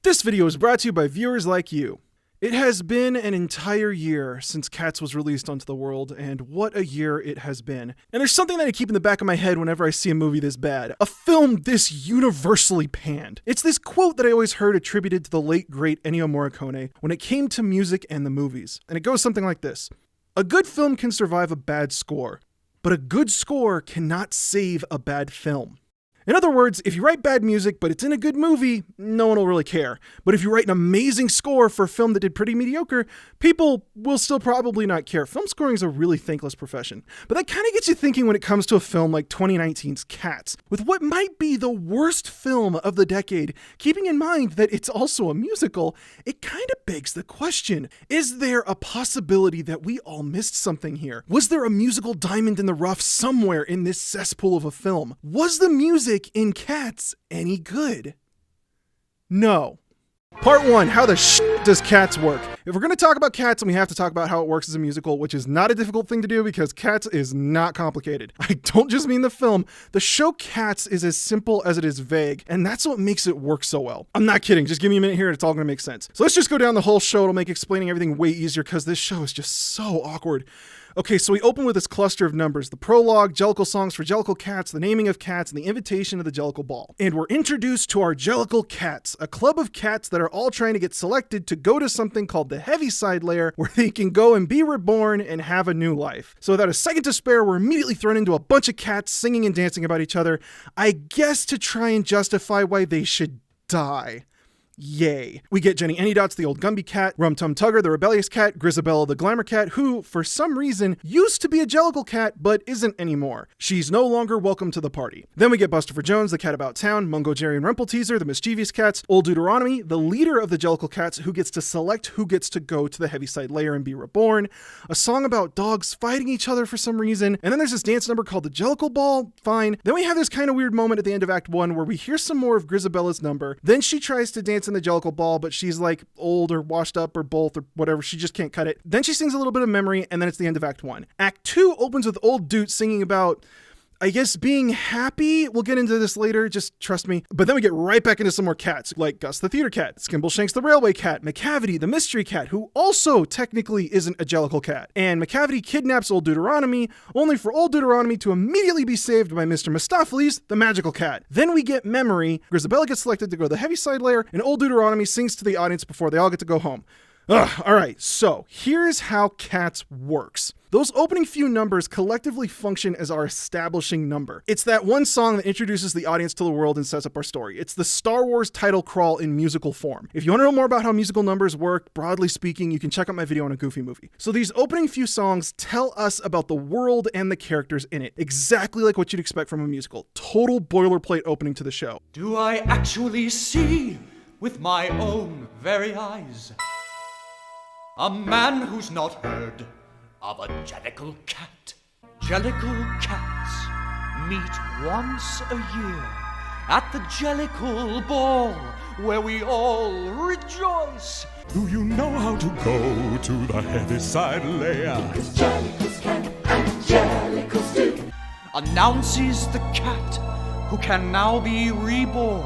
This video is brought to you by viewers like you. It has been an entire year since Cats was released onto the world, and what a year it has been. And there's something that I keep in the back of my head whenever I see a movie this bad. A film this universally panned. It's this quote that I always heard attributed to the late great Ennio Morricone when it came to music and the movies. And it goes something like this. A good film can survive a bad score, but a good score cannot save a bad film. In other words, if you write bad music, but it's in a good movie, no one will really care. But if you write an amazing score for a film that did pretty mediocre, people will still probably not care. Film scoring is a really thankless profession. But that kind of gets you thinking when it comes to a film like 2019's Cats. With what might be the worst film of the decade, keeping in mind that it's also a musical, it kind of begs the question, is there a possibility that we all missed something here? Was there a musical diamond in the rough somewhere in this cesspool of a film? Was the music in Cats any good? No. Part 1, how the shit does Cats work? If we're going to talk about Cats, then we have to talk about how it works as a musical, which is not a difficult thing to do because Cats is not complicated. I don't just mean the film. The show Cats is as simple as it is vague, and that's what makes it work so well. I'm not kidding. Just give me a minute here and it's all going to make sense. So let's just go down the whole show. It'll make explaining everything way easier because this show is just so awkward. Okay, so we open with this cluster of numbers, the prologue, Jellicle songs for Jellicle Cats, the naming of cats, and the invitation of the Jellicle Ball. And we're introduced to our Jellicle Cats, a club of cats that are all trying to get selected to go to something called the Heaviside Layer, where they can go and be reborn and have a new life. So without a second to spare, we're immediately thrown into a bunch of cats singing and dancing about each other, I guess to try and justify why they should die. Yay. We get Jenny Anydots, the old Gumby cat, Rum Tum Tugger, the rebellious cat, Grisabella, the glamour cat, who, for some reason, used to be a Jellicle cat, but isn't anymore. She's no longer welcome to the party. Then we get Busterfer Jones, the cat about town, Mungo Jerry and Rumpleteazer, the mischievous cats, Old Deuteronomy, the leader of the Jellicle cats, who gets to select who gets to go to the Heaviside Layer and be reborn, a song about dogs fighting each other for some reason, and then there's this dance number called the Jellicle Ball, fine. Then we have this kind of weird moment at the end of Act 1 where we hear some more of Grisabella's number, then she tries to dance in the Jellicle Ball, but she's like old or washed up or both or whatever. She just can't cut it. Then she sings a little bit of Memory, and then it's the end of Act 1. Act 2 opens with Old Doot singing about, I guess, being happy. We'll get into this later, just trust me. But then we get right back into some more cats, like Gus the theater cat, Skimbleshanks the railway cat, McCavity the mystery cat, who also technically isn't a Jellicle cat. And McCavity kidnaps Old Deuteronomy, only for Old Deuteronomy to immediately be saved by Mr. Mistopheles, the magical cat. Then we get Memory, Grisabella gets selected to go to the Heaviside Layer, and Old Deuteronomy sings to the audience before they all get to go home. Alright, so here's how Cats works. Those opening few numbers collectively function as our establishing number. It's that one song that introduces the audience to the world and sets up our story. It's the Star Wars title crawl in musical form. If you want to know more about how musical numbers work, broadly speaking, you can check out my video on A Goofy Movie. So these opening few songs tell us about the world and the characters in it, exactly like what you'd expect from a musical. Total boilerplate opening to the show. Do I actually see with my own very eyes a man who's not heard of a Jellicle cat? Jellicle cats meet once a year at the Jellicle Ball, where we all rejoice. Do you know how to go to the Heaviside Layer? Because Jellicles can and Jellicles do. Announces the cat who can now be reborn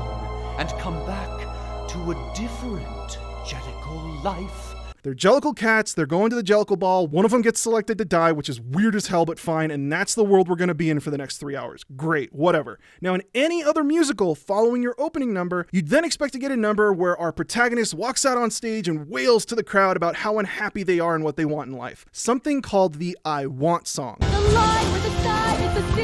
and come back to a different Jellicle life. They're Jellicle cats, they're going to the Jellicle Ball, one of them gets selected to die, which is weird as hell, but fine, and that's the world we're going to be in for the next 3 hours. Great, whatever. Now, in any other musical, following your opening number, you'd then expect to get a number where our protagonist walks out on stage and wails to the crowd about how unhappy they are and what they want in life. Something called the I Want song. The line with the sky is the sea,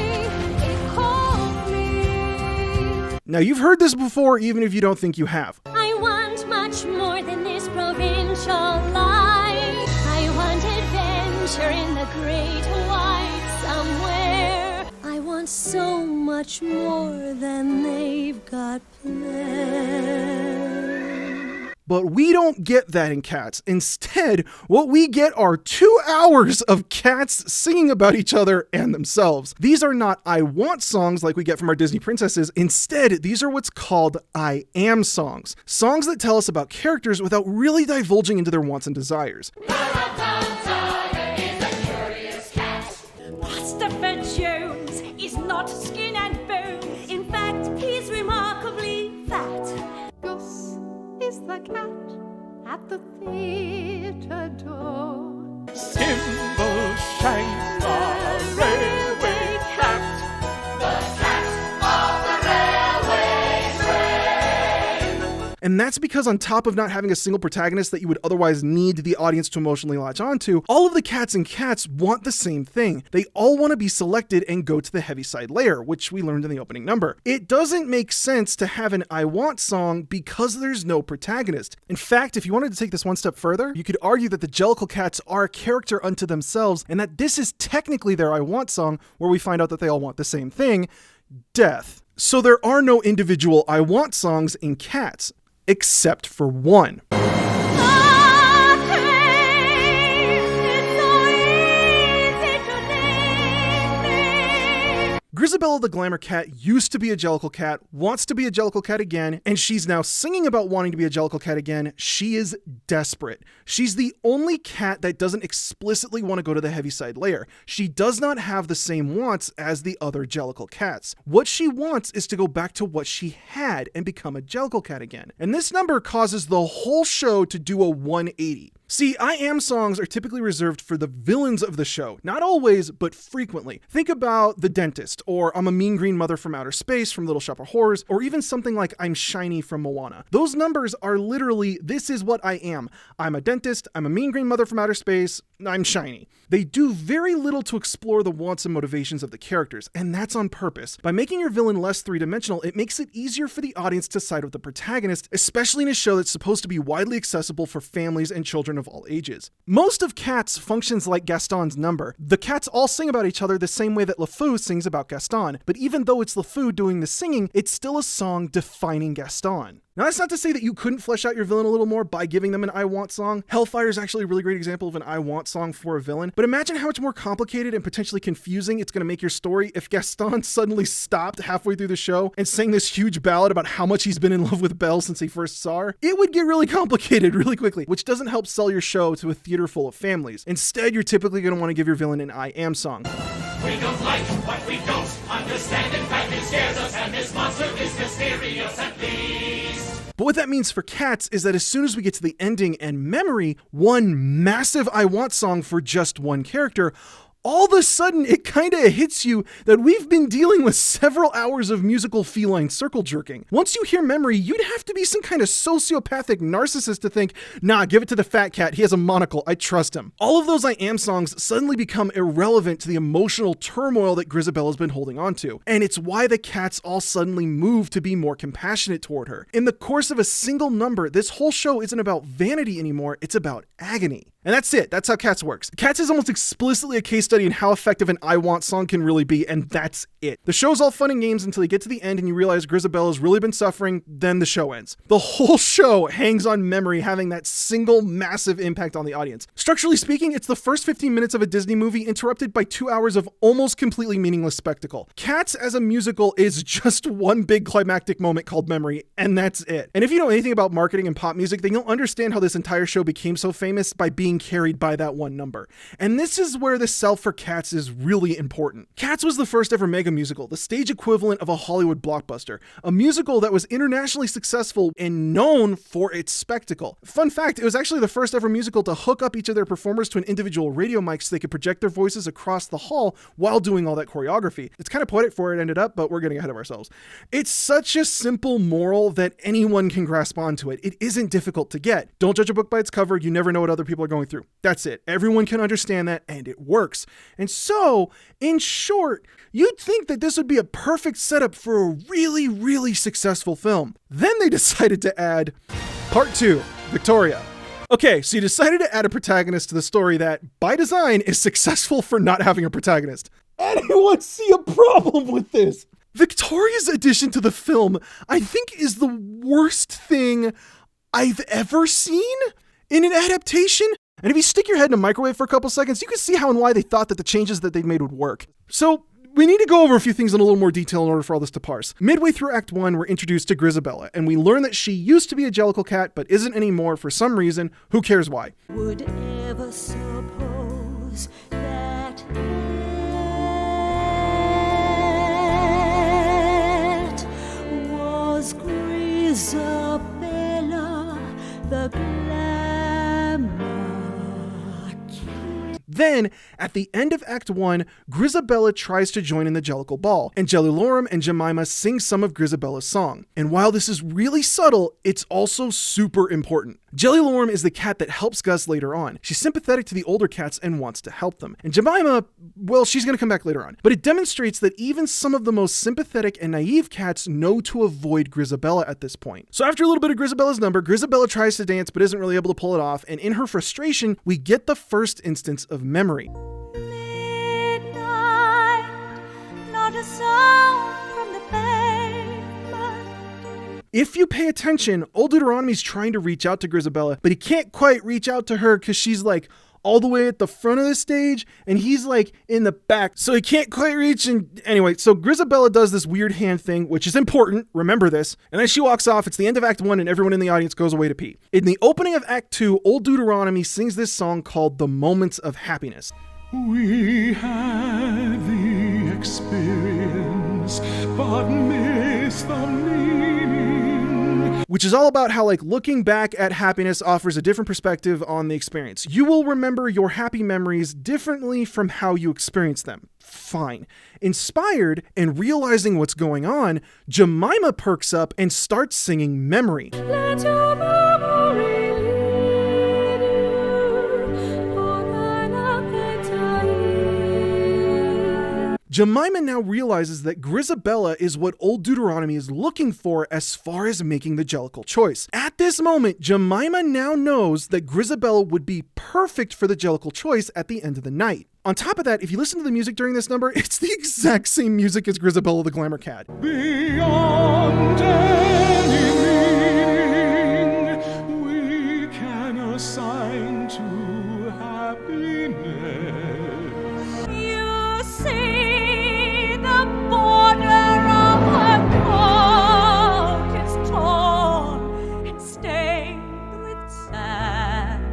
it called me. Now, you've heard this before, even if you don't think you have. I want much more than this provincial life. I want adventure in the great white somewhere. I want so much more than they've got planned. But we don't get that in Cats. Instead, what we get are 2 hours of cats singing about each other and themselves. These are not I Want songs like we get from our Disney princesses. Instead, these are what's called I Am songs. Songs that tell us about characters without really divulging into their wants and desires. Busterfer Jones is not skin and bone. In fact, he's remarkably fat. Gus is the cat at the theatre door. Cymbal shine the railway cat. And that's because on top of not having a single protagonist that you would otherwise need the audience to emotionally latch onto, all of the cats in Cats want the same thing. They all want to be selected and go to the Heaviside Layer, which we learned in the opening number. It doesn't make sense to have an I Want song because there's no protagonist. In fact, if you wanted to take this one step further, you could argue that the Jellicle Cats are a character unto themselves and that this is technically their I Want song, where we find out that they all want the same thing, death. So there are no individual I Want songs in Cats, except for one. Grizabella the Glamour Cat used to be a Jellicle Cat, wants to be a Jellicle Cat again, and she's now singing about wanting to be a Jellicle Cat again. She is desperate. She's the only cat that doesn't explicitly want to go to the Heaviside Layer. She does not have the same wants as the other Jellicle Cats. What she wants is to go back to what she had and become a Jellicle Cat again. And this number causes the whole show to do a 180. See, I Am songs are typically reserved for the villains of the show. Not always, but frequently. Think about The Dentist, or I'm a Mean Green Mother from Outer Space from Little Shop of Horrors, or even something like I'm Shiny from Moana. Those numbers are literally, this is what I am. I'm a dentist, I'm a Mean Green Mother from Outer Space, I'm Shiny. They do very little to explore the wants and motivations of the characters, and that's on purpose. By making your villain less three-dimensional, it makes it easier for the audience to side with the protagonist, especially in a show that's supposed to be widely accessible for families and children of all ages. Most of Cats functions like Gaston's number. The cats all sing about each other the same way that LeFou sings about Gaston, but even though it's LeFou doing the singing, it's still a song defining Gaston. Now, that's not to say that you couldn't flesh out your villain a little more by giving them an I Want song. Hellfire is actually a really great example of an I Want song for a villain, but imagine how much more complicated and potentially confusing it's going to make your story if Gaston suddenly stopped halfway through the show and sang this huge ballad about how much he's been in love with Belle since he first saw her. It would get really complicated really quickly, which doesn't help sell your show to a theater full of families. Instead, you're typically going to want to give your villain an I Am song. We don't like what we don't understand. In fact, it scares us, and this monster is mysterious at least. But what that means for Cats is that as soon as we get to the ending and memory, one massive I Want song for just one character, all of a sudden it kind of hits you that we've been dealing with several hours of musical feline circle jerking. Once you hear memory, you'd have to be some kind of sociopathic narcissist to think, nah, give it to the fat cat, he has a monocle, I trust him. All of those I Am songs suddenly become irrelevant to the emotional turmoil that Grisabella's been holding on to. And it's why the cats all suddenly move to be more compassionate toward her. In the course of a single number, this whole show isn't about vanity anymore, it's about agony. And that's it. That's how Cats works. Cats is almost explicitly a case study in how effective an I Want song can really be, and that's it. The show's all fun and games until you get to the end and you realize Grisabella's really been suffering, then the show ends. The whole show hangs on memory having that single massive impact on the audience. Structurally speaking, it's the first 15 minutes of a Disney movie interrupted by 2 hours of almost completely meaningless spectacle. Cats as a musical is just one big climactic moment called memory, and that's it. And if you know anything about marketing and pop music, then you'll understand how this entire show became so famous by being carried by that one number. And this is where the sell for Cats is really important. Cats was the first ever mega musical, the stage equivalent of a Hollywood blockbuster, a musical that was internationally successful and known for its spectacle. Fun fact, it was actually the first ever musical to hook up each of their performers to an individual radio mic so they could project their voices across the hall while doing all that choreography. It's kind of poetic for it ended up, but we're getting ahead of ourselves. It's such a simple moral that anyone can grasp onto it. It isn't difficult to get. Don't judge a book by its cover. You never know what other people are going through. That's it. Everyone can understand that, and it works. And so, in short, you'd think that this would be a perfect setup for a really, really successful film. Then they decided to add Part 2, Victoria. Okay, so you decided to add a protagonist to the story that, by design, is successful for not having a protagonist. Anyone see a problem with this? Victoria's addition to the film, I think, is the worst thing I've ever seen in an adaptation. And if you stick your head in a microwave for a couple seconds, you can see how and why they thought that the changes that they'd made would work. So we need to go over a few things in a little more detail in order for all this to parse. Midway through Act 1, we're introduced to Grisabella, and we learn that she used to be a Jellicle Cat, but isn't anymore for some reason. Who cares why? Would ever suppose that it was Grisabella the glamour. Then, at the end of Act 1, Grizabella tries to join in the Jellicle Ball, and Jellylorum and Jemima sing some of Grizabella's song. And while this is really subtle, it's also super important. Jellylorum is the cat that helps Gus later on. She's sympathetic to the older cats and wants to help them. And Jemima, well, she's going to come back later on. But it demonstrates that even some of the most sympathetic and naive cats know to avoid Grizabella at this point. So after a little bit of Grizabella's number, Grizabella tries to dance but isn't really able to pull it off, and in her frustration, we get the first instance of memory. Midnight, not a sound from the pavement. If you pay attention, Old Deuteronomy's trying to reach out to Grizabella, but he can't quite reach out to her because she's like all the way at the front of the stage and he's like in the back, so he can't quite reach. And anyway, so Grizabella does this weird hand thing, which is important, remember this, and then she walks off. It's the end of Act 1 and everyone in the audience goes away to pee. In the opening of Act 2, Old Deuteronomy sings this song called The Moments of Happiness. We had the experience, but missed the meaning. Which is all about how, like, looking back at happiness offers a different perspective on the experience. You will remember your happy memories differently from how you experience them. Fine. Inspired and realizing what's going on, Jemima perks up and starts singing Memory. Let your memory lead you on an appetite. Jemima now realizes that Grizabella is what Old Deuteronomy is looking for as far as making the Jellicle choice. At this moment, Jemima now knows that Grizabella would be perfect for the Jellicle choice at the end of the night. On top of that, if you listen to the music during this number, it's the exact same music as Grizabella the Glamour Cat. Beyond any meaning we can assign to happiness. You see the border of her coat is torn and stained with sand.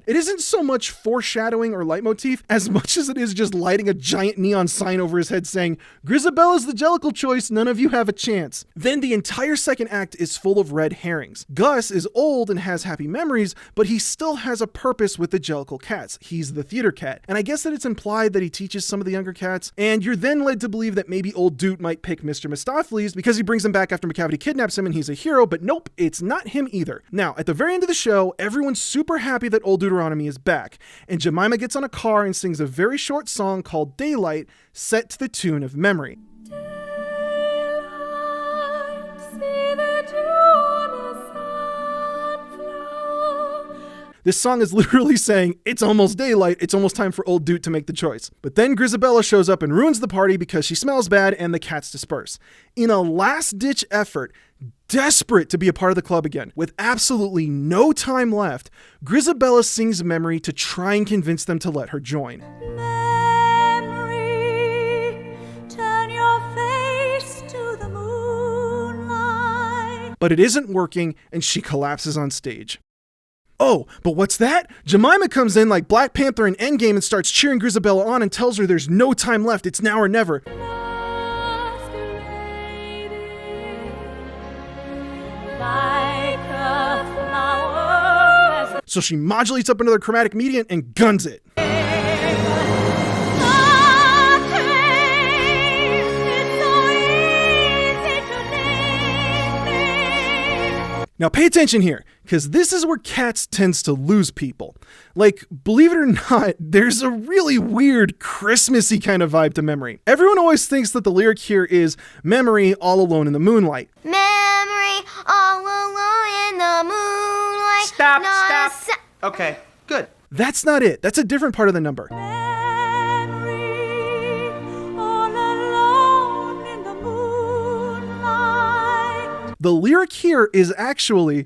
It isn't so much foreshadowing or leitmotif as much as it is just lighting a giant neon sign over his head saying, Grizabella's the Jellicle choice, none of you have a chance. Then the entire second act is full of red herrings. Gus is old and has happy memories, but he still has a purpose with the Jellicle cats. He's the theater cat. And I guess that it's implied that he teaches some of the younger cats, and you're then led to believe that maybe Old Doot might pick Mr. Mistopheles because he brings him back after Macavity kidnaps him and he's a hero, but nope, it's not him either. Now, at the very end of the show, everyone's super happy that Old Deuteronomy is back, and Jemima gets on a car and sings a very short song called Daylight, set to the tune of Memory. Daylight, see the dew on the sunflower. This song is literally saying, it's almost daylight, it's almost time for Old Doot to make the choice. But then Grizabella shows up and ruins the party because she smells bad and the cats disperse. In a last-ditch effort, desperate to be a part of the club again, with absolutely no time left, Grizabella sings Memory to try and convince them to let her join. Memory, turn your face to the moonlight. But it isn't working and she collapses on stage. Oh, but what's that? Jemima comes in like Black Panther in Endgame and starts cheering Grizabella on and tells her there's no time left, it's now or never. Like a flower. So she modulates up another chromatic median and guns it. Now pay attention here, because this is where Cats tends to lose people. Like, believe it or not, there's a really weird Christmassy kind of vibe to Memory. Everyone always thinks that the lyric here is Memory all alone in the moonlight. Memory all alone in the moonlight. Stop. Not a Okay, good. That's not it. That's a different part of the number. Memory, all alone in the moonlight. The lyric here is actually,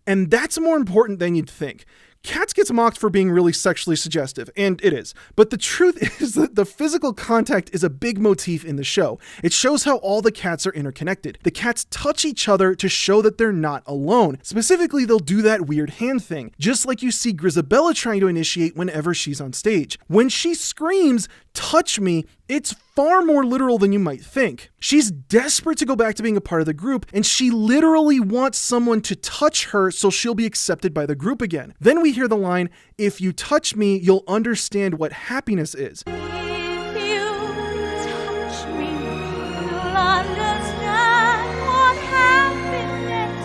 and that's more important than you'd think. Cats gets mocked for being really sexually suggestive, and it is. But the truth is that the physical contact is a big motif in the show. It shows how all the cats are interconnected. The cats touch each other to show that they're not alone. Specifically, they'll do that weird hand thing, just like you see Grizabella trying to initiate whenever she's on stage. When she screams, "Touch me," It's far more literal than you might think. She's desperate to go back to being a part of the group, and she literally wants someone to touch her so she'll be accepted by the group again. Then we hear the line, "If you touch me, you'll understand what happiness is." If you touch me, you'll understand what happiness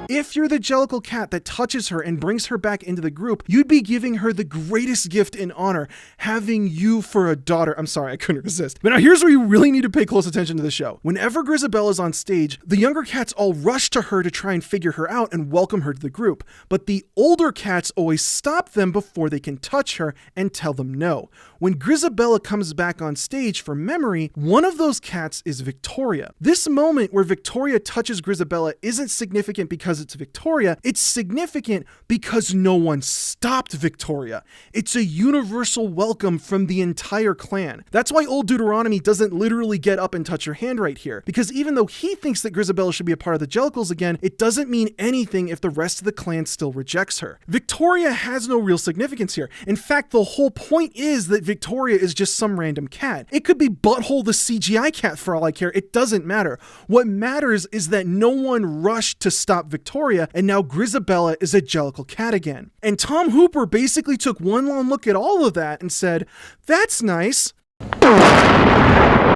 is. If you're the Jellicle cat that touches her and brings her back into the group, you'd be giving her the greatest gift in honor, having you for a daughter. I'm sorry, I couldn't resist. But now here's where you really need to pay close attention to the show. Whenever Grisabella's on stage, the younger cats all rush to her to try and figure her out and welcome her to the group. But the older cats always stop them before they can touch her and tell them no. When Grisabella comes back on stage for Memory, one of those cats is Victoria. This moment where Victoria touches Grisabella isn't significant because it's Victoria. It's significant because no one stopped Victoria. It's a universal welcome from the entire clan. That's why Old Deuteronomy doesn't literally get up and touch her hand right here, because even though he thinks that Grisabella should be a part of the Jellicles again, it doesn't mean anything if the rest of the clan still rejects her. Victoria has no real significance here. In fact, the whole point is that Victoria is just some random cat. It could be Butthole the CGI cat for all I care. It doesn't matter. What matters is that no one rushed to stop Victoria, and now Grisabella is a Jellicle cat again. And Tom Hooper basically took one long look at all of that and said, "That's nice."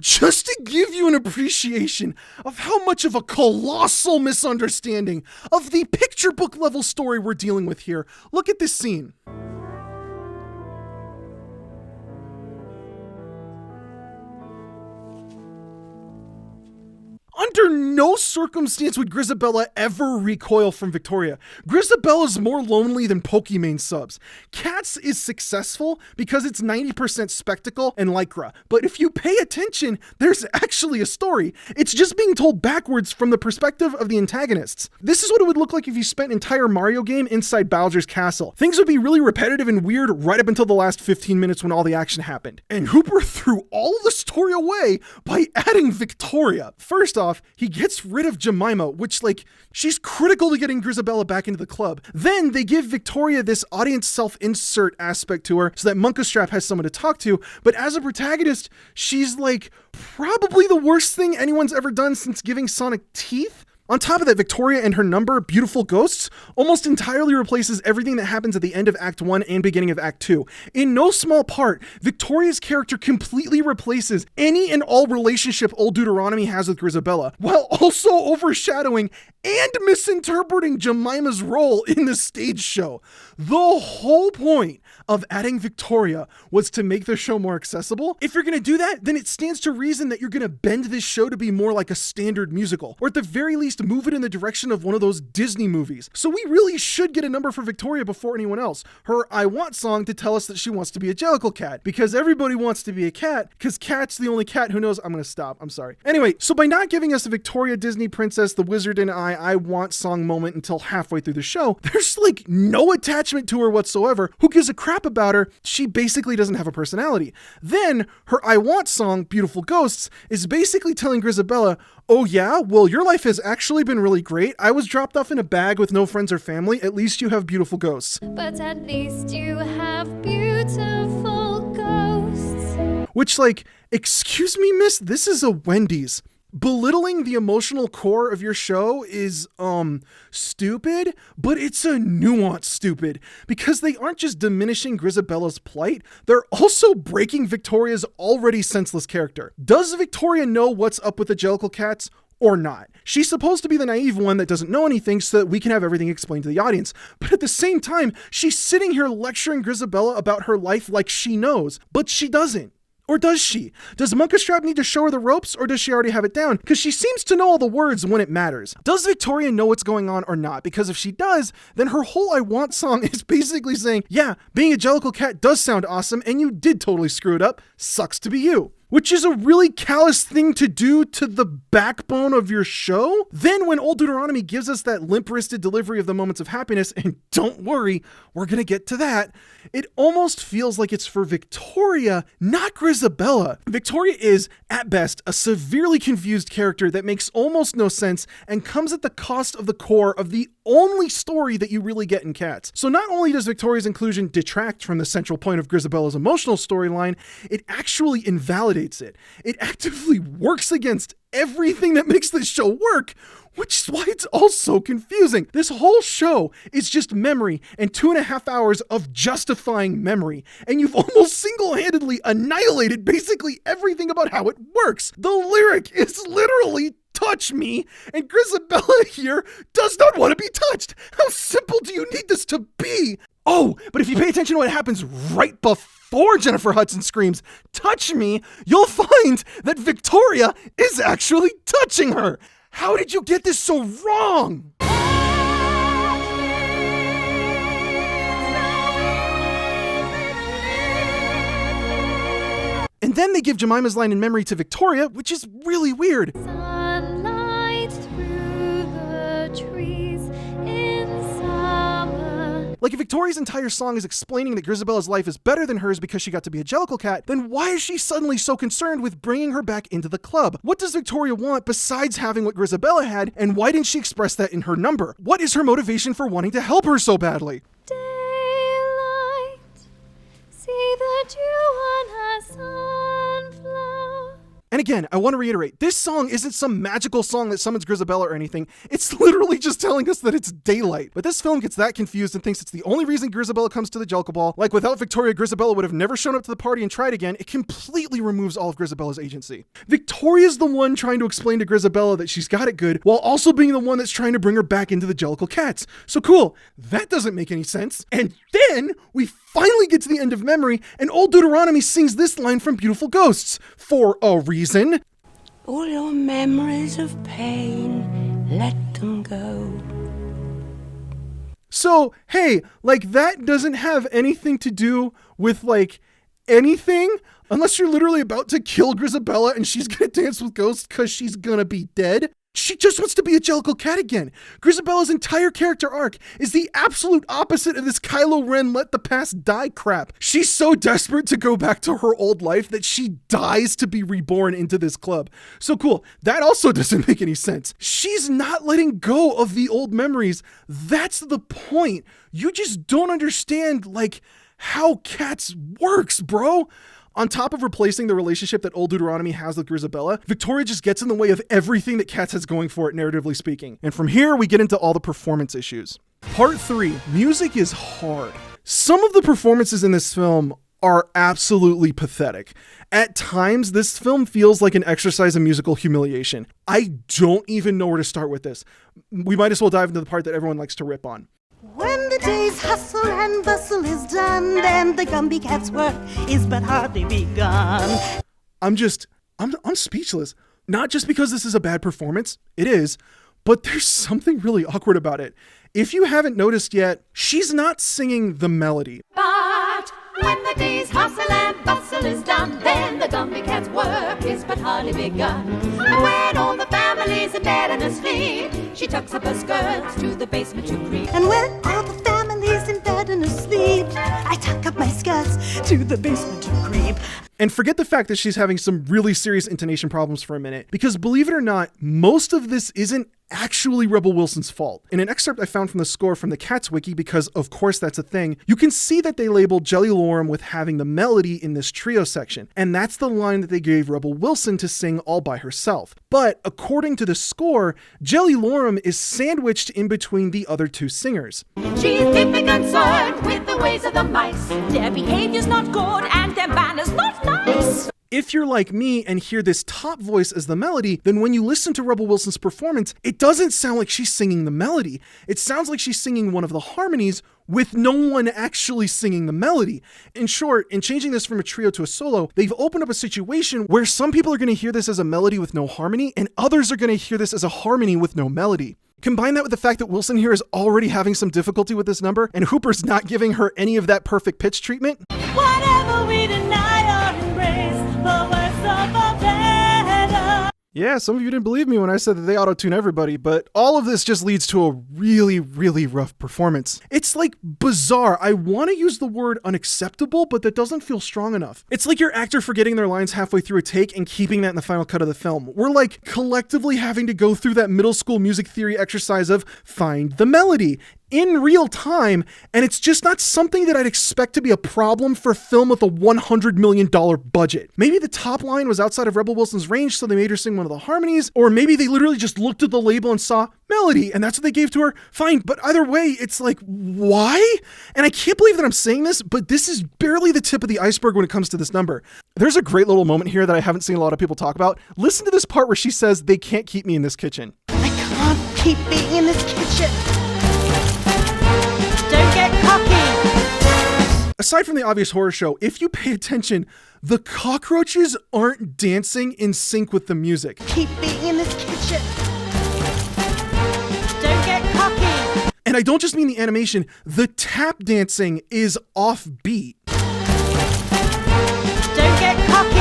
Just to give you an appreciation of how much of a colossal misunderstanding of the picture book level story we're dealing with here, look at this scene. Under no circumstance would Grisabella ever recoil from Victoria. Grisabella's more lonely than Pokimane subs. Cats is successful because it's 90% spectacle and lycra. But if you pay attention, there's actually a story. It's just being told backwards from the perspective of the antagonists. This is what it would look like if you spent an entire Mario game inside Bowser's castle. Things would be really repetitive and weird right up until the last 15 minutes when all the action happened. And Hooper threw all the story away by adding Victoria. First off, he gets rid of Jemima, which, she's critical to getting Grisabella back into the club. Then they give Victoria this audience self-insert aspect to her so that Munkustrap has someone to talk to, but as a protagonist, she's probably the worst thing anyone's ever done since giving Sonic teeth. On top of that, Victoria and her number, Beautiful Ghosts, almost entirely replaces everything that happens at the end of Act 1 and beginning of Act 2. In no small part, Victoria's character completely replaces any and all relationship Old Deuteronomy has with Grisabella, while also overshadowing and misinterpreting Jemima's role in the stage show. The whole point of adding Victoria was to make the show more accessible. If you're gonna do that, then it stands to reason that you're gonna bend this show to be more like a standard musical, or at the very least move it in the direction of one of those Disney movies. So we really should get a number for Victoria before anyone else. Her I Want song to tell us that she wants to be a Jellicle cat, because everybody wants to be a cat, because Cat's the only cat who knows. I'm gonna stop, I'm sorry. Anyway, so by not giving us a Victoria Disney Princess, The Wizard and I Want song moment until halfway through the show, there's no attachment to her whatsoever. Who gives a crap about her? She basically doesn't have a personality. Then her I Want song, Beautiful Ghosts, is basically telling Grisabella, "Oh yeah, well your life has actually been really great. I was dropped off in a bag with no friends or family. At least you have beautiful ghosts." But at least you have beautiful ghosts. Which, excuse me, miss, this is a Wendy's. Belittling the emotional core of your show is, stupid, but it's a nuanced stupid, because they aren't just diminishing Grisabella's plight, they're also breaking Victoria's already senseless character. Does Victoria know what's up with the Jellicle cats? Or not? She's supposed to be the naive one that doesn't know anything so that we can have everything explained to the audience. But at the same time, she's sitting here lecturing Grisabella about her life like she knows, but she doesn't. Or does she? Does Munkustrap need to show her the ropes, or does she already have it down? Because she seems to know all the words when it matters. Does Victoria know what's going on or not? Because if she does, then her whole I Want song is basically saying, yeah, being a Jellicle cat does sound awesome, and you did totally screw it up. Sucks to be you. Which is a really callous thing to do to the backbone of your show. Then when Old Deuteronomy gives us that limp-wristed delivery of the moments of happiness, and don't worry, we're gonna get to that, it almost feels like it's for Victoria, not Grisabella. Victoria is, at best, a severely confused character that makes almost no sense and comes at the cost of the core of the only story that you really get in Cats. So not only does Victoria's inclusion detract from the central point of Grisabella's emotional storyline, it actually invalidates it. It actively works against everything that makes this show work, which is why it's all so confusing. This whole show is just memory and 2.5 hours of justifying memory, and you've almost single-handedly annihilated basically everything about how it works. The lyric is literally touch me, and Grisabella here does not want to be touched. How simple do you need this to be? Oh, but if you pay attention to what happens right before Jennifer Hudson screams, touch me, you'll find that Victoria is actually touching her. How did you get this so wrong? And then they give Jemima's line in memory to Victoria, which is really weird. Sunlight through the trees in summer. Like, if Victoria's entire song is explaining that Grisabella's life is better than hers because she got to be a Jellicle cat, then why is she suddenly so concerned with bringing her back into the club? What does Victoria want besides having what Grisabella had, and why didn't she express that in her number? What is her motivation for wanting to help her so badly? Daylight, see the dew on her sunflower. And again, I want to reiterate, this song isn't some magical song that summons Grisabella or anything. It's literally just telling us that it's daylight. But this film gets that confused and thinks it's the only reason Grisabella comes to the Jellicle Ball. Like, without Victoria, Grisabella would have never shown up to the party and tried again. It completely removes all of Grisabella's agency. Victoria's the one trying to explain to Grisabella that she's got it good, while also being the one that's trying to bring her back into the Jellicle Cats. So cool, that doesn't make any sense. And then we finally get to the end of memory, and old Deuteronomy sings this line from Beautiful Ghosts, for a reason. All your memories of pain, let them go. So, hey, like, that doesn't have anything to do with, like, anything, unless you're literally about to kill Grisabella and she's gonna dance with ghosts because she's gonna be dead. She just wants to be a Jellicle cat again. Grisabella's entire character arc is the absolute opposite of this Kylo Ren let the past die crap. She's so desperate to go back to her old life that she dies to be reborn into this club. So cool, that also doesn't make any sense. She's not letting go of the old memories. That's the point. You just don't understand, like, how Cats works, bro. On top of replacing the relationship that old Deuteronomy has with Grisabella, Victoria just gets in the way of everything that Cats has going for it, narratively speaking. And from here, we get into all the performance issues. Part 3, music is hard. Some of the performances in this film are absolutely pathetic. At times, this film feels like an exercise in musical humiliation. I don't even know where to start with this. We might as well dive into the part that everyone likes to rip on. When the day's hustle and bustle is done, then the Gumby Cat's work is but hardly begun. I'm speechless. Not just because this is a bad performance, it is, but there's something really awkward about it. If you haven't noticed yet, she's not singing the melody. But when the day's hustle and bustle is done, then the Gumby Cat's work is but hardly begun. When all the family's in bed and asleep, she tucks up her skirts to the basement to creep. And when all the family's in bed and asleep, I tuck up my skirts to the basement to creep. And forget the fact that she's having some really serious intonation problems for a minute, because believe it or not, most of this isn't actually Rebel Wilson's fault. In an excerpt I found from the score from the Cats wiki, because of course that's a thing, you can see that they labeled Jellilorum with having the melody in this trio section, and that's the line that they gave Rebel Wilson to sing all by herself. But according to the score, Jellilorum is sandwiched in between the other two singers. She's deeply concerned with the ways of the mice. Their behavior's not good and their manners not nice. If you're like me and hear this top voice as the melody, then when you listen to Rebel Wilson's performance, it doesn't sound like she's singing the melody. It sounds like she's singing one of the harmonies with no one actually singing the melody. In short, in changing this from a trio to a solo, they've opened up a situation where some people are going to hear this as a melody with no harmony, and others are going to hear this as a harmony with no melody. Combine that with the fact that Wilson here is already having some difficulty with this number, and Hooper's not giving her any of that perfect pitch treatment. Whatever we deny or embrace, the worse of a better. Yeah, some of you didn't believe me when I said that they auto-tune everybody, but all of this just leads to a really, really rough performance. It's like bizarre. I want to use the word unacceptable, but that doesn't feel strong enough. It's like your actor forgetting their lines halfway through a take and keeping that in the final cut of the film. We're like collectively having to go through that middle school music theory exercise of find the melody in real time, and it's just not something that I'd expect to be a problem for a film with a $100 million budget. Maybe the top line was outside of Rebel Wilson's range, so they made her sing one of the harmonies, or maybe they literally just looked at the label and saw melody, and that's what they gave to her. Fine, but either way, it's like, why? And I can't believe that I'm saying this, but this is barely the tip of the iceberg when it comes to this number. There's a great little moment here that I haven't seen a lot of people talk about. Listen to this part where she says, "They can't keep me in this kitchen." I can't keep being in this kitchen. Don't get cocky. Aside from the obvious horror show, if you pay attention, the cockroaches aren't dancing in sync with the music. Keep being in this kitchen. Don't get cocky. And I don't just mean the animation, the tap dancing is offbeat. Don't get cocky.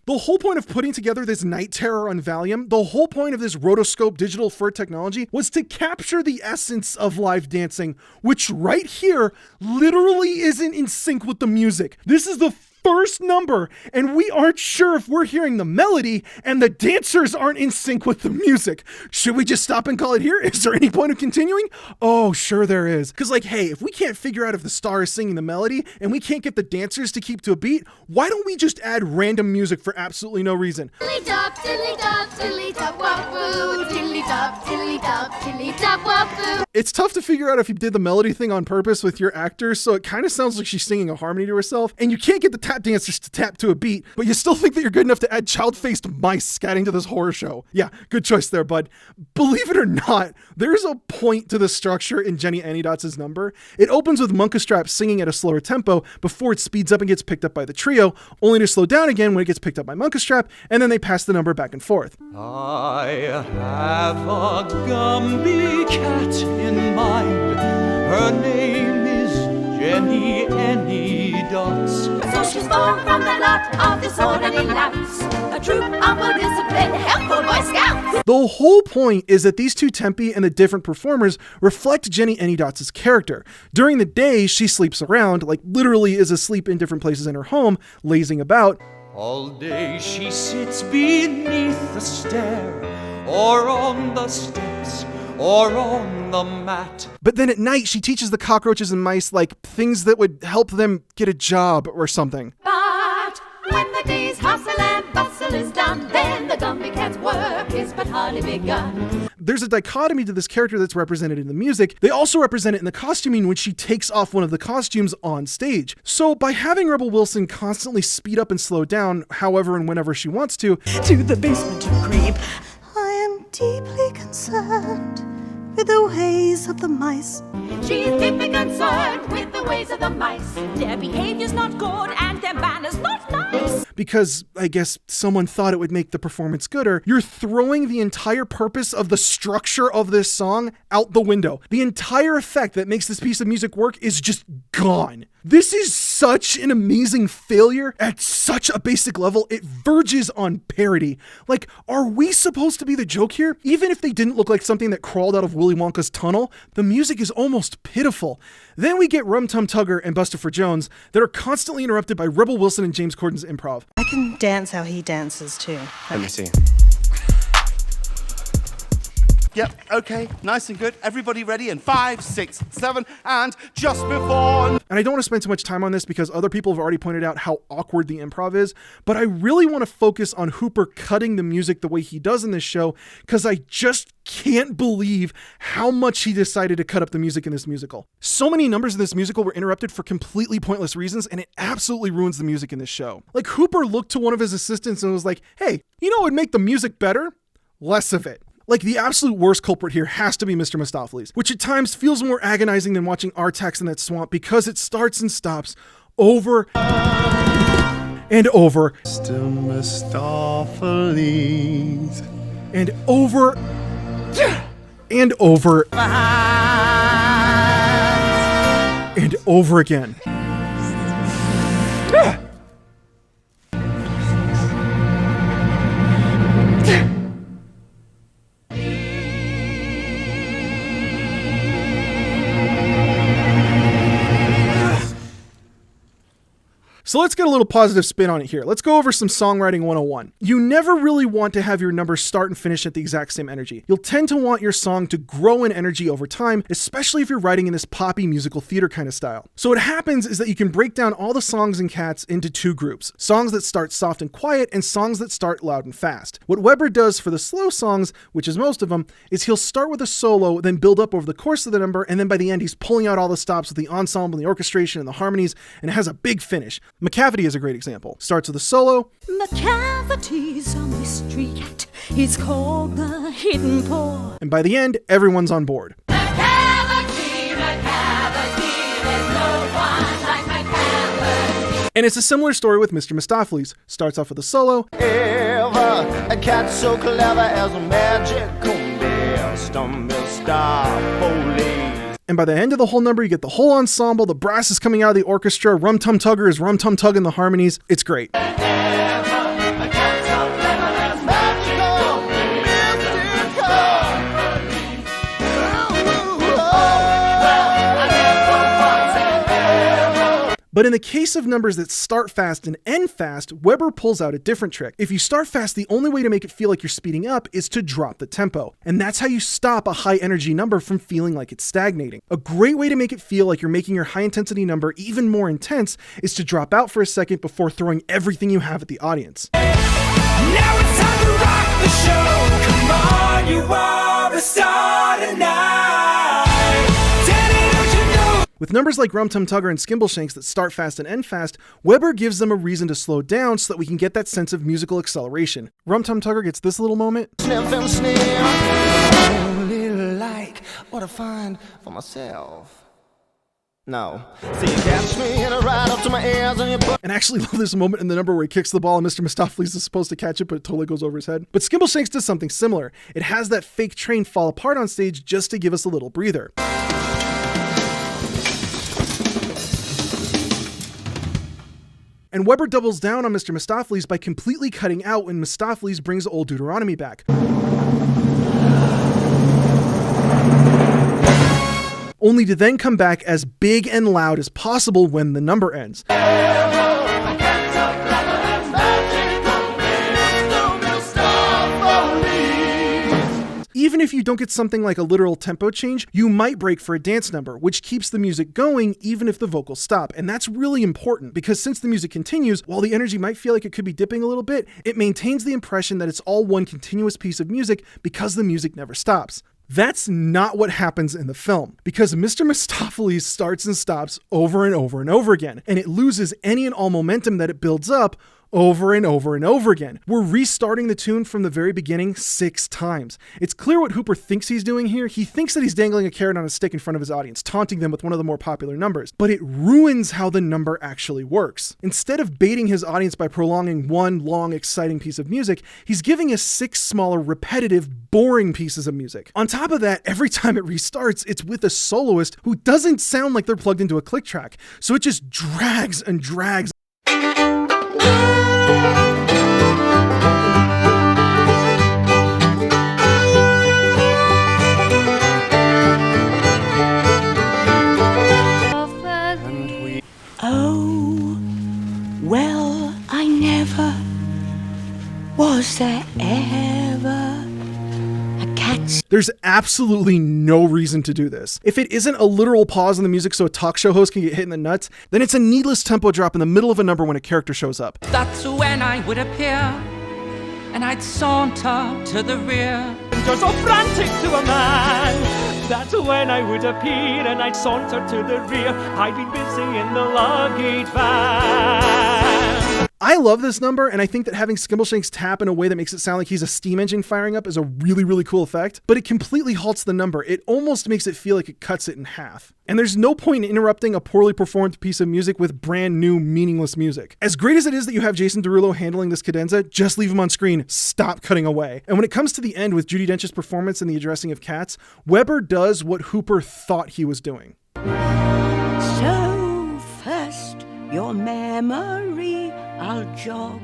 The whole point of putting together this Night Terror on Valium, the whole point of this rotoscope digital fur technology was to capture the essence of live dancing, which right here literally isn't in sync with the music. This is the first number, and we aren't sure if we're hearing the melody, and the dancers aren't in sync with the music. Should we just stop and call it here? Is there any point of continuing? Oh, sure there is. Because like, hey, if we can't figure out if the star is singing the melody, and we can't get the dancers to keep to a beat, why don't we just add random music for absolutely no reason? Tilly-dop, tilly-dop, tilly-dop, wop-boo. Tilly-dop, tilly-dop, tilly-dop, wop-boo. It's tough to figure out if you did the melody thing on purpose with your actor, so it kind of sounds like she's singing a harmony to herself, and you can't get the tap dancers to tap to a beat, but you still think that you're good enough to add child-faced mice scatting to this horror show. Yeah, good choice there, bud. Believe it or not, there's a point to the structure in Jenny Anydots' number. It opens with Munkustrap singing at a slower tempo before it speeds up and gets picked up by the trio, only to slow down again when it gets picked up by Munkustrap, and then they pass the number back and forth. I have a Gumby cat in mind. Her name is Jenny Anydots. So she's born from the lot of disorderly louts, a troop of well-disciplined, helpful Boy Scouts. The whole point is that these two tempi and the different performers reflect Jenny Anydots' character. During the day, she sleeps around, like literally is asleep in different places in her home, lazing about. All day she sits beneath the stair, or on the steps, or on the mat. But then at night, she teaches the cockroaches and mice, like, things that would help them get a job or something. But when the day's hustle and bustle is done, then the Gumby Cat's work is but hardly begun. There's a dichotomy to this character that's represented in the music. They also represent it in the costuming when she takes off one of the costumes on stage. So by having Rebel Wilson constantly speed up and slow down however and whenever she wants to the basement to creep. I am deeply concerned with the ways of the mice. She's deeply concerned with the ways of the mice. Their behavior's not good and their manners not nice. Because I guess someone thought it would make the performance gooder, you're throwing the entire purpose of the structure of this song out the window. The entire effect that makes this piece of music work is just gone. This is such an amazing failure at such a basic level, it verges on parody. Like, are we supposed to be the joke here? Even if they didn't look like something that crawled out of Willy Wonka's tunnel, the music is almost pitiful. Then we get Rum Tum Tugger and Bustopher Jones that are constantly interrupted by Rebel Wilson and James Corden's improv. I can dance how he dances too. Let me see. Yep, okay, nice and good. Everybody ready? And 5, 6, 7, and just before. And I don't want to spend too much time on this because other people have already pointed out how awkward the improv is, but I really want to focus on Hooper cutting the music the way he does in this show because I just can't believe how much he decided to cut up the music in this musical. So many numbers in this musical were interrupted for completely pointless reasons, and it absolutely ruins the music in this show. Like, Hooper looked to one of his assistants and was like, hey, you know what would make the music better? Less of it. Like, the absolute worst culprit here has to be Mr. Mistopheles, which at times feels more agonizing than watching Artax in that swamp because it starts and stops over and over Mr. Mistopheles and over and over and over again. So let's get a little positive spin on it here. Let's go over some songwriting 101. You never really want to have your numbers start and finish at the exact same energy. You'll tend to want your song to grow in energy over time, especially if you're writing in this poppy musical theater kind of style. So what happens is that you can break down all the songs in Cats into two groups: songs that start soft and quiet and songs that start loud and fast. What Weber does for the slow songs, which is most of them, is he'll start with a solo, then build up over the course of the number, and then by the end he's pulling out all the stops with the ensemble, the orchestration, and the harmonies, and it has a big finish. McCavity is a great example. Starts with a solo. McCavity's a mystery cat. He's called the Hidden Paw. And by the end, everyone's on board. And it's a similar story with Mr. Mistopheles. Starts off with a solo. A cat so clever as a magical beast, Mistopheles. And by the end of the whole number, you get the whole ensemble, the brass is coming out of the orchestra, Rum Tum Tugger is Rum Tum Tugging the harmonies. It's great. But in the case of numbers that start fast and end fast, Weber pulls out a different trick. If you start fast, the only way to make it feel like you're speeding up is to drop the tempo. And that's how you stop a high energy number from feeling like it's stagnating. A great way to make it feel like you're making your high intensity number even more intense is to drop out for a second before throwing everything you have at the audience. Now it's time to rock the show. Come on, you are the star tonight. With numbers like Rum Tum Tugger and Skimbleshanks that start fast and end fast, Weber gives them a reason to slow down so that we can get that sense of musical acceleration. Rum Tum Tugger gets this little moment. Sniff and sniff. I really like what I find for myself. No. So you catch me and I ride up to my ears and you put... And I actually love this moment in the number where he kicks the ball and Mr. Mistopheles is supposed to catch it, but it totally goes over his head. But Skimbleshanks does something similar. It has that fake train fall apart on stage just to give us a little breather. And Weber doubles down on Mr. Mistopheles by completely cutting out when Mistopheles brings Old Deuteronomy back. Only to then come back as big and loud as possible when the number ends. Even if you don't get something like a literal tempo change, you might break for a dance number, which keeps the music going even if the vocals stop. And that's really important because since the music continues, while the energy might feel like it could be dipping a little bit, it maintains the impression that it's all one continuous piece of music because the music never stops. That's not what happens in the film, because Mr. Mistopheles starts and stops over and over and over again, and it loses any and all momentum that it builds up over and over and over again. We're restarting the tune from the very beginning 6 times. It's clear what Hooper thinks he's doing here. He thinks that he's dangling a carrot on a stick in front of his audience, taunting them with one of the more popular numbers, but it ruins how the number actually works. Instead of baiting his audience by prolonging one long, exciting piece of music, he's giving us 6 smaller, repetitive, boring pieces of music. On top of that, every time it restarts, it's with a soloist who doesn't sound like they're plugged into a click track, so it just drags and drags. Oh, well, I never was there ever a cat. There's absolutely no reason to do this. If it isn't a literal pause in the music so a talk show host can get hit in the nuts, then it's a needless tempo drop in the middle of a number when a character shows up. That's when I would appear, and I'd saunter to the rear. You're so frantic to a man. That's when I would appear and I'd saunter to the rear. I'd be busy in the luggage van. I love this number, and I think that having Skimbleshanks tap in a way that makes it sound like he's a steam engine firing up is a really, really cool effect, but it completely halts the number. It almost makes it feel like it cuts it in half. And there's no point in interrupting a poorly performed piece of music with brand new, meaningless music. As great as it is that you have Jason Derulo handling this cadenza, just leave him on screen. Stop cutting away. And when it comes to the end with Judi Dench's performance and the addressing of cats, Weber does what Hooper thought he was doing. So first, your memory I'll jog.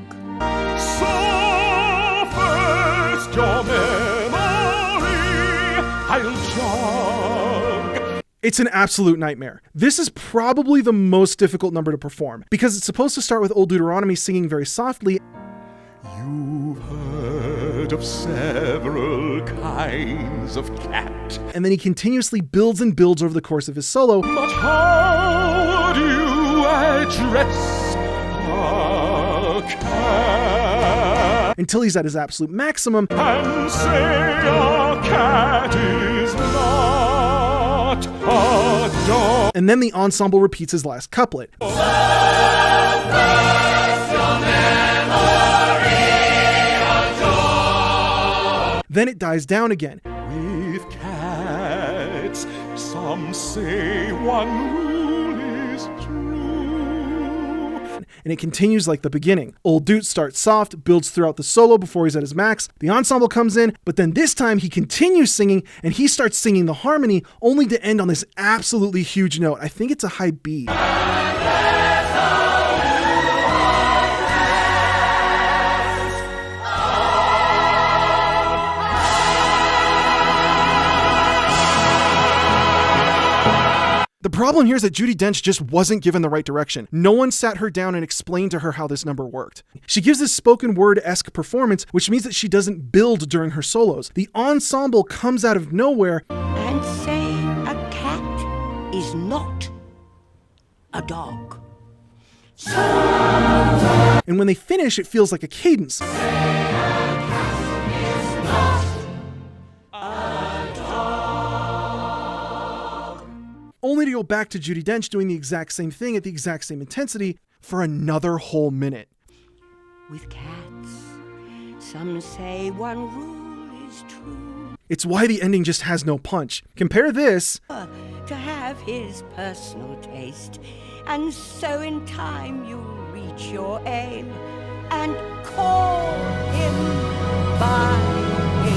So first your memory I'll jog. It's an absolute nightmare. This is probably the most difficult number to perform because it's supposed to start with Old Deuteronomy singing very softly. You've heard of several kinds of cat. And then he continuously builds and builds over the course of his solo. But how do you address a cat? Until he's at his absolute maximum. And say a cat is not a dog. And then the ensemble repeats his last couplet. Then it dies down again. With cats, some say one rule is true. And it continues like the beginning. Old Dude starts soft, builds throughout the solo before he's at his max. The ensemble comes in, but then this time he continues singing and he starts singing the harmony only to end on this absolutely huge note. I think it's a high B. The problem here is that Judi Dench just wasn't given the right direction. No one sat her down and explained to her how this number worked. She gives this spoken word-esque performance, which means that she doesn't build during her solos. The ensemble comes out of nowhere and say a cat is not a dog. And when they finish, it feels like a cadence. Only to go back to Judi Dench doing the exact same thing at the exact same intensity for another whole minute. With cats, some say one rule is true. It's why the ending just has no punch. Compare this to have his personal taste, and so in time you'll reach your aim and call him by his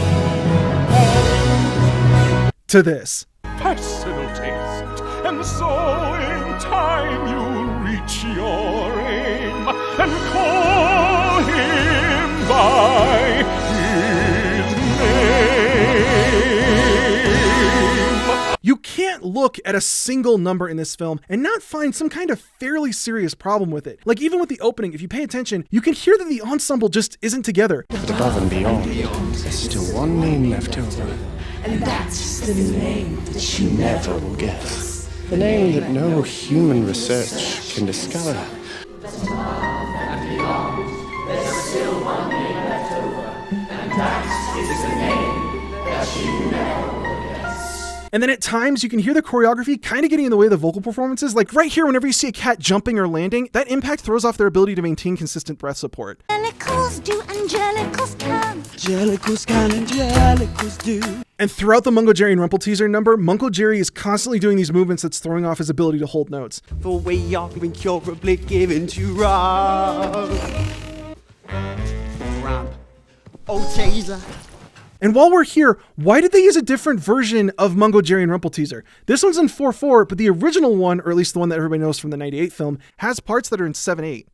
name. To this. Personal taste, and so in time you'll reach your aim and call him by his name. You can't look at a single number in this film and not find some kind of fairly serious problem with it. Like even with the opening, if you pay attention, you can hear that the ensemble just isn't together. Above and beyond, there's still one name left over. And that's the name that you never will guess. The name that no human research can discover. But above and beyond, there's still one name left over. And that is the name that you never will guess. And then at times you can hear the choreography kind of getting in the way of the vocal performances. Like right here, whenever you see a cat jumping or landing, that impact throws off their ability to maintain consistent breath support. Angelicals do, angelicals can. Angelicals can, angelicals do. And throughout the Mungo Jerry and Rumpelteazer number, Mungo Jerry is constantly doing these movements that's throwing off his ability to hold notes. For we are incurably given to ramp. Oh, teaser. And while we're here, why did they use a different version of Mungo Jerry and Rumpelteazer? This one's in 4/4, but the original one, or at least the one that everybody knows from the 98 film, has parts that are in 7/8.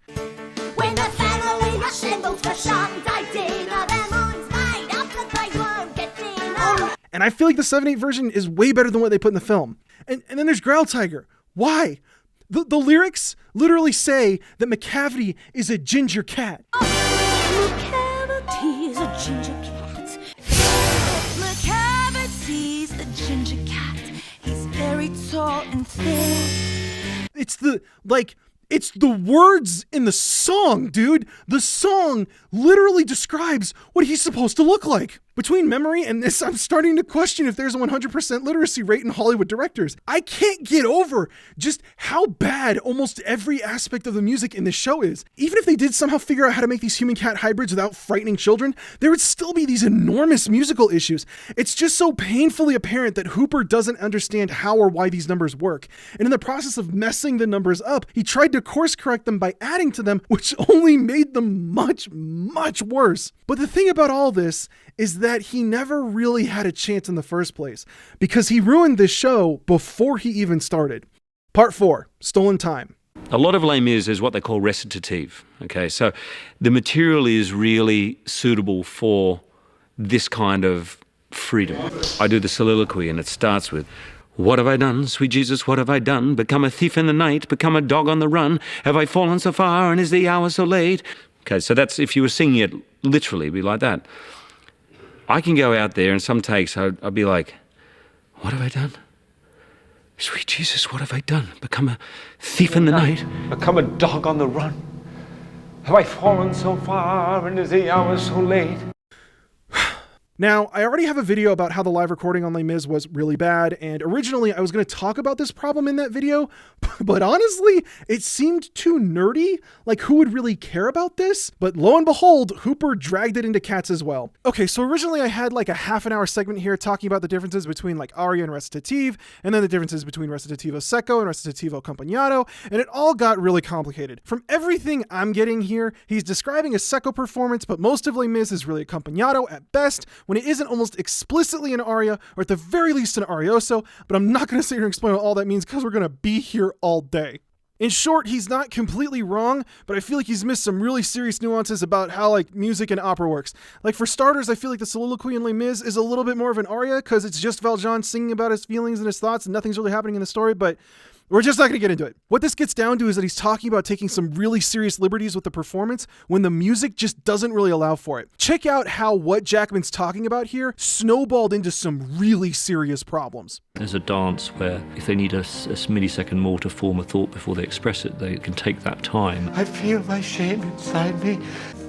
When the family assembles for Sunday dinner, their minds made up that they won't get dinner. And I feel like the 7/8 version is way better than what they put in the film. And then there's Growl Tiger. Why? The lyrics literally say that McCavity is a ginger cat. McCavity is a ginger cat. McCavity's a ginger cat. He's very tall and thin. It's the words in the song, dude. The song literally describes what he's supposed to look like. Between Memory and this, I'm starting to question if there's a 100% literacy rate in Hollywood directors. I can't get over just how bad almost every aspect of the music in this show is. Even if they did somehow figure out how to make these human-cat hybrids without frightening children, there would still be these enormous musical issues. It's just so painfully apparent that Hooper doesn't understand how or why these numbers work. And in the process of messing the numbers up, he tried to course correct them by adding to them, which only made them much, much worse. But the thing about all this is that he never really had a chance in the first place, because he ruined this show before he even started. Part 4, Stolen Time. A lot of Les Mis is what they call recitative. Okay, so the material is really suitable for this kind of freedom. I do the soliloquy and it starts with, What have I done, sweet Jesus, what have I done? Become a thief in the night, become a dog on the run. Have I fallen so far, and is the hour so late? Okay, so that's, if you were singing it literally, it'd be like that. I can go out there, and some takes, I'd be like, what have I done? Sweet Jesus, what have I done? Become a thief in the night? Become a dog on the run. Have I fallen so far, and is the hour so late? Now, I already have a video about how the live recording on Les Mis was really bad, and originally I was going to talk about this problem in that video, but honestly, it seemed too nerdy, like who would really care about this? But lo and behold, Hooper dragged it into Cats as well. Okay, so originally I had like a half-an-hour segment here talking about the differences between like aria and recitative, and then the differences between recitativo secco and recitativo accompagnato, and it all got really complicated. From everything I'm getting here, he's describing a secco performance, but most of Les Mis is really accompagnato at best, when it isn't almost explicitly an aria, or at the very least an arioso, but I'm not going to sit here and explain what all that means because we're going to be here all day. In short, he's not completely wrong, but I feel like he's missed some really serious nuances about how like music and opera works. Like for starters, I feel like the soliloquy in Les Mis is a little bit more of an aria because it's just Valjean singing about his feelings and his thoughts and nothing's really happening in the story, but we're just not going to get into it. What this gets down to is that he's talking about taking some really serious liberties with the performance when the music just doesn't really allow for it. Check out how what Jackman's talking about here snowballed into some really serious problems. There's a dance where if they need a millisecond more to form a thought before they express it, they can take that time. I feel my shame inside me.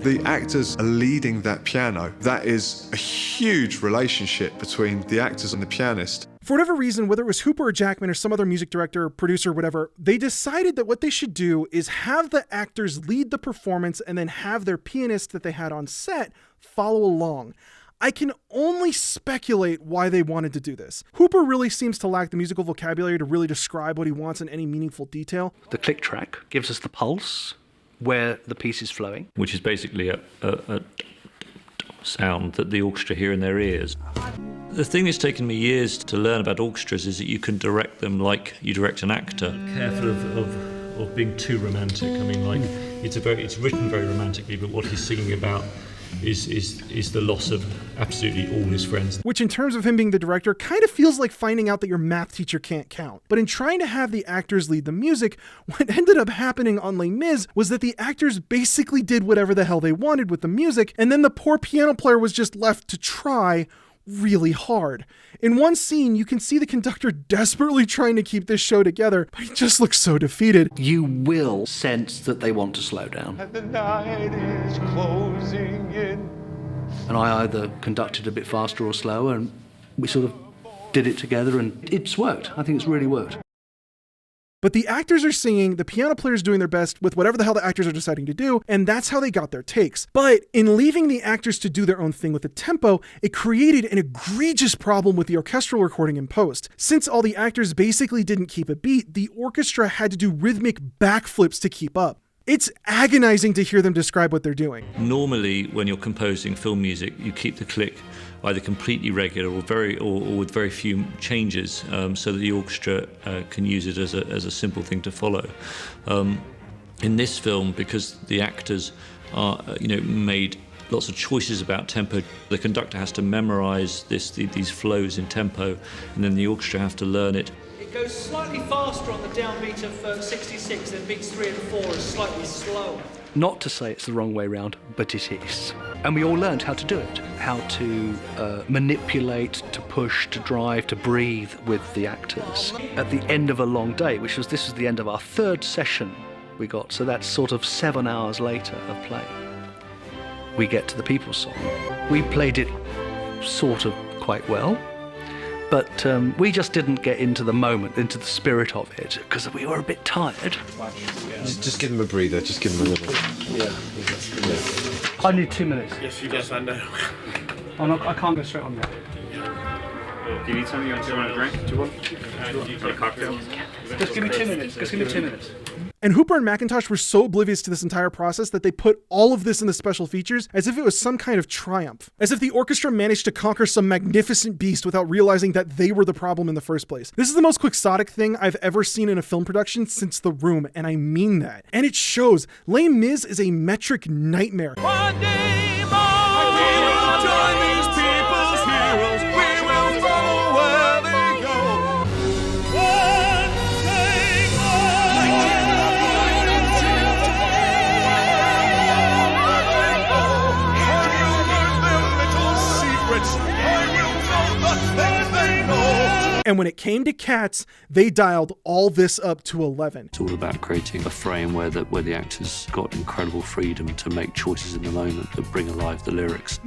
The actors are leading that piano. That is a huge relationship between the actors and the pianist. For whatever reason, whether it was Hooper or Jackman or some other music director, producer, whatever, they decided that what they should do is have the actors lead the performance and then have their pianist that they had on set follow along. I can only speculate why they wanted to do this. Hooper really seems to lack the musical vocabulary to really describe what he wants in any meaningful detail. The click track gives us the pulse where the piece is flowing. Which is basically a sound that the orchestra hear in their ears. The thing that's taken me years to learn about orchestras is that you can direct them like you direct an actor. Careful of being too romantic. I mean, like, it's written very romantically, but what he's singing about is the loss of absolutely all his friends. Which in terms of him being the director kind of feels like finding out that your math teacher can't count. But in trying to have the actors lead the music, what ended up happening on Les Mis was that the actors basically did whatever the hell they wanted with the music, and then the poor piano player was just left to try really hard. In one scene, you can see the conductor desperately trying to keep this show together, but he just looks so defeated. You will sense that they want to slow down. And the night is closing in. And I either conducted a bit faster or slower, and we sort of did it together, and it's worked. I think it's really worked. But the actors are singing, the piano player's doing their best with whatever the hell the actors are deciding to do, and that's how they got their takes. But in leaving the actors to do their own thing with the tempo, it created an egregious problem with the orchestral recording in post. Since all the actors basically didn't keep a beat, the orchestra had to do rhythmic backflips to keep up. It's agonizing to hear them describe what they're doing. Normally, when you're composing film music, you keep the click either completely regular or with very few changes, so that the orchestra can use it as a simple thing to follow. In this film, because the actors are made lots of choices about tempo, the conductor has to memorize these flows in tempo, and then the orchestra have to learn it. It goes slightly faster on the downbeat of 66, then beats 3 and 4 is slightly slower. Not to say it's the wrong way round, but it is. And we all learned how to do it, how to manipulate, to push, to drive, to breathe with the actors. At the end of a long day, this was the end of our third session we got, so that's sort of 7 hours later of play. We get to the People's Song. We played it sort of quite well, but we just didn't get into the moment, into the spirit of it, because we were a bit tired. Just give them a breather, just give them a little. Yeah. I need 2 minutes. Yes, I know. I can't go straight on that. Do you need something? Do you want a drink? Do you want a cocktail? Just give me 2 minutes. Just give me 2 minutes. And Hooper and Mackintosh were so oblivious to this entire process that they put all of this in the special features as if it was some kind of triumph. As if the orchestra managed to conquer some magnificent beast without realizing that they were the problem in the first place. This is the most quixotic thing I've ever seen in a film production since The Room, and I mean that. And it shows. Les Mis is a metric nightmare. One day more, we will join these people's heroes. We will follow where they go. And when it came to Cats, they dialed all this up to 11. It's all about creating a frame where the actors got incredible freedom to make choices in the moment that bring alive the lyrics.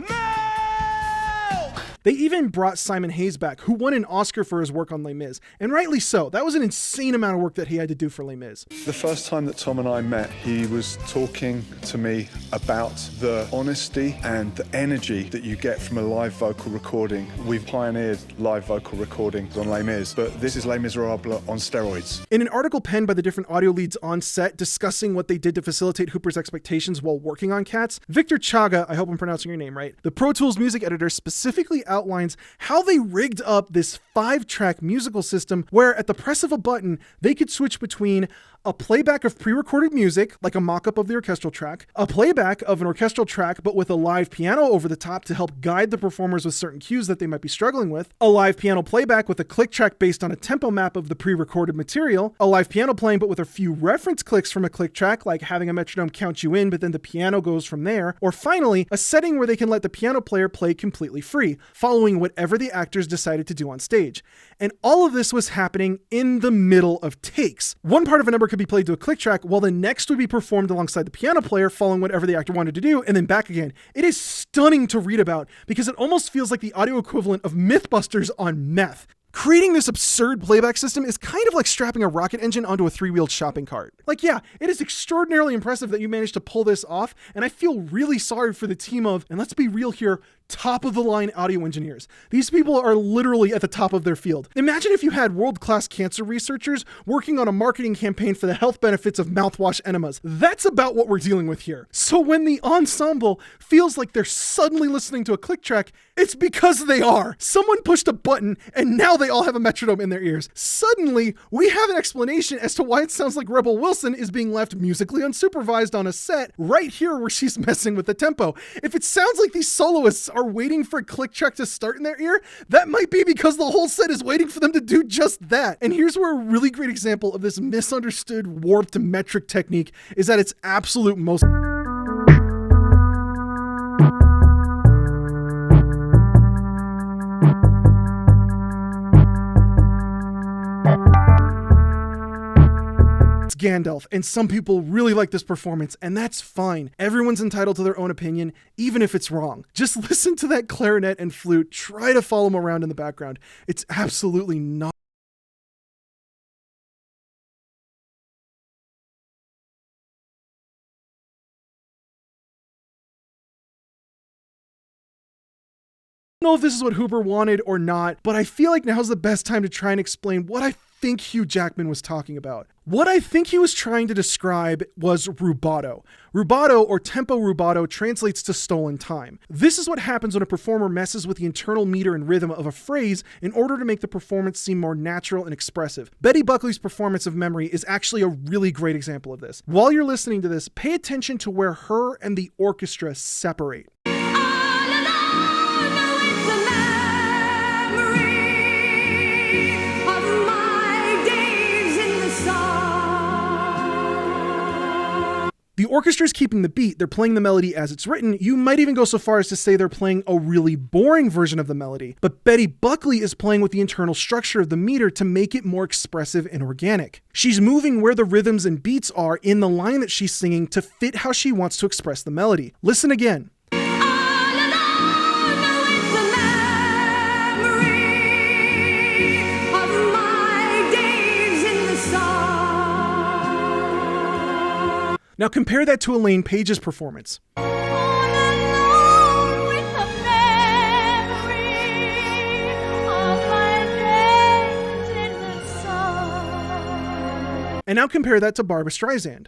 They even brought Simon Hayes back, who won an Oscar for his work on Les Mis, and rightly so. That was an insane amount of work that he had to do for Les Mis. The first time that Tom and I met, he was talking to me about the honesty and the energy that you get from a live vocal recording. We've pioneered live vocal recordings on Les Mis, but this is Les Miserables on steroids. In an article penned by the different audio leads on set discussing what they did to facilitate Hooper's expectations while working on Cats, Victor Chaga, I hope I'm pronouncing your name right, the Pro Tools music editor, specifically outlines how they rigged up this 5-track musical system where at the press of a button, they could switch between a playback of pre-recorded music, like a mock-up of the orchestral track, a playback of an orchestral track but with a live piano over the top to help guide the performers with certain cues that they might be struggling with, a live piano playback with a click track based on a tempo map of the pre-recorded material, a live piano playing but with a few reference clicks from a click track, like having a metronome count you in but then the piano goes from there, or finally, a setting where they can let the piano player play completely free, following whatever the actors decided to do on stage. And all of this was happening in the middle of takes. One part of a number could be played to a click track while the next would be performed alongside the piano player following whatever the actor wanted to do and then back again. It is stunning to read about because it almost feels like the audio equivalent of Mythbusters on meth. Creating this absurd playback system is kind of like strapping a rocket engine onto a 3-wheeled shopping cart. Like, yeah, it is extraordinarily impressive that you managed to pull this off, and I feel really sorry for the team of, and let's be real here, top-of-the-line audio engineers. These people are literally at the top of their field. Imagine if you had world-class cancer researchers working on a marketing campaign for the health benefits of mouthwash enemas. That's about what we're dealing with here. So when the ensemble feels like they're suddenly listening to a click track, it's because they are. Someone pushed a button, and now they all have a metronome in their ears. Suddenly, we have an explanation as to why it sounds like Rebel Wilson is being left musically unsupervised on a set right here where she's messing with the tempo. If it sounds like these soloists are waiting for a click track to start in their ear, that might be because the whole set is waiting for them to do just that. And here's where a really great example of this misunderstood warped metric technique is at its absolute most. It's Gandalf, and some people really like this performance, and that's fine. Everyone's entitled to their own opinion, even if it's wrong. Just listen to that clarinet and flute, try to follow them around in the background. It's absolutely not. I don't know if this is what Hooper wanted or not, but I feel like now's the best time to try and explain what I think Hugh Jackman was talking about. What I think he was trying to describe was rubato. Rubato, or tempo rubato, translates to stolen time. This is what happens when a performer messes with the internal meter and rhythm of a phrase in order to make the performance seem more natural and expressive. Betty Buckley's performance of Memory is actually a really great example of this. While you're listening to this, pay attention to where her and the orchestra separate. The orchestra is keeping the beat, they're playing the melody as it's written. You might even go so far as to say they're playing a really boring version of the melody. But Betty Buckley is playing with the internal structure of the meter to make it more expressive and organic. She's moving where the rhythms and beats are in the line that she's singing to fit how she wants to express the melody. Listen again. Now compare that to Elaine Page's performance. And now compare that to Barbra Streisand.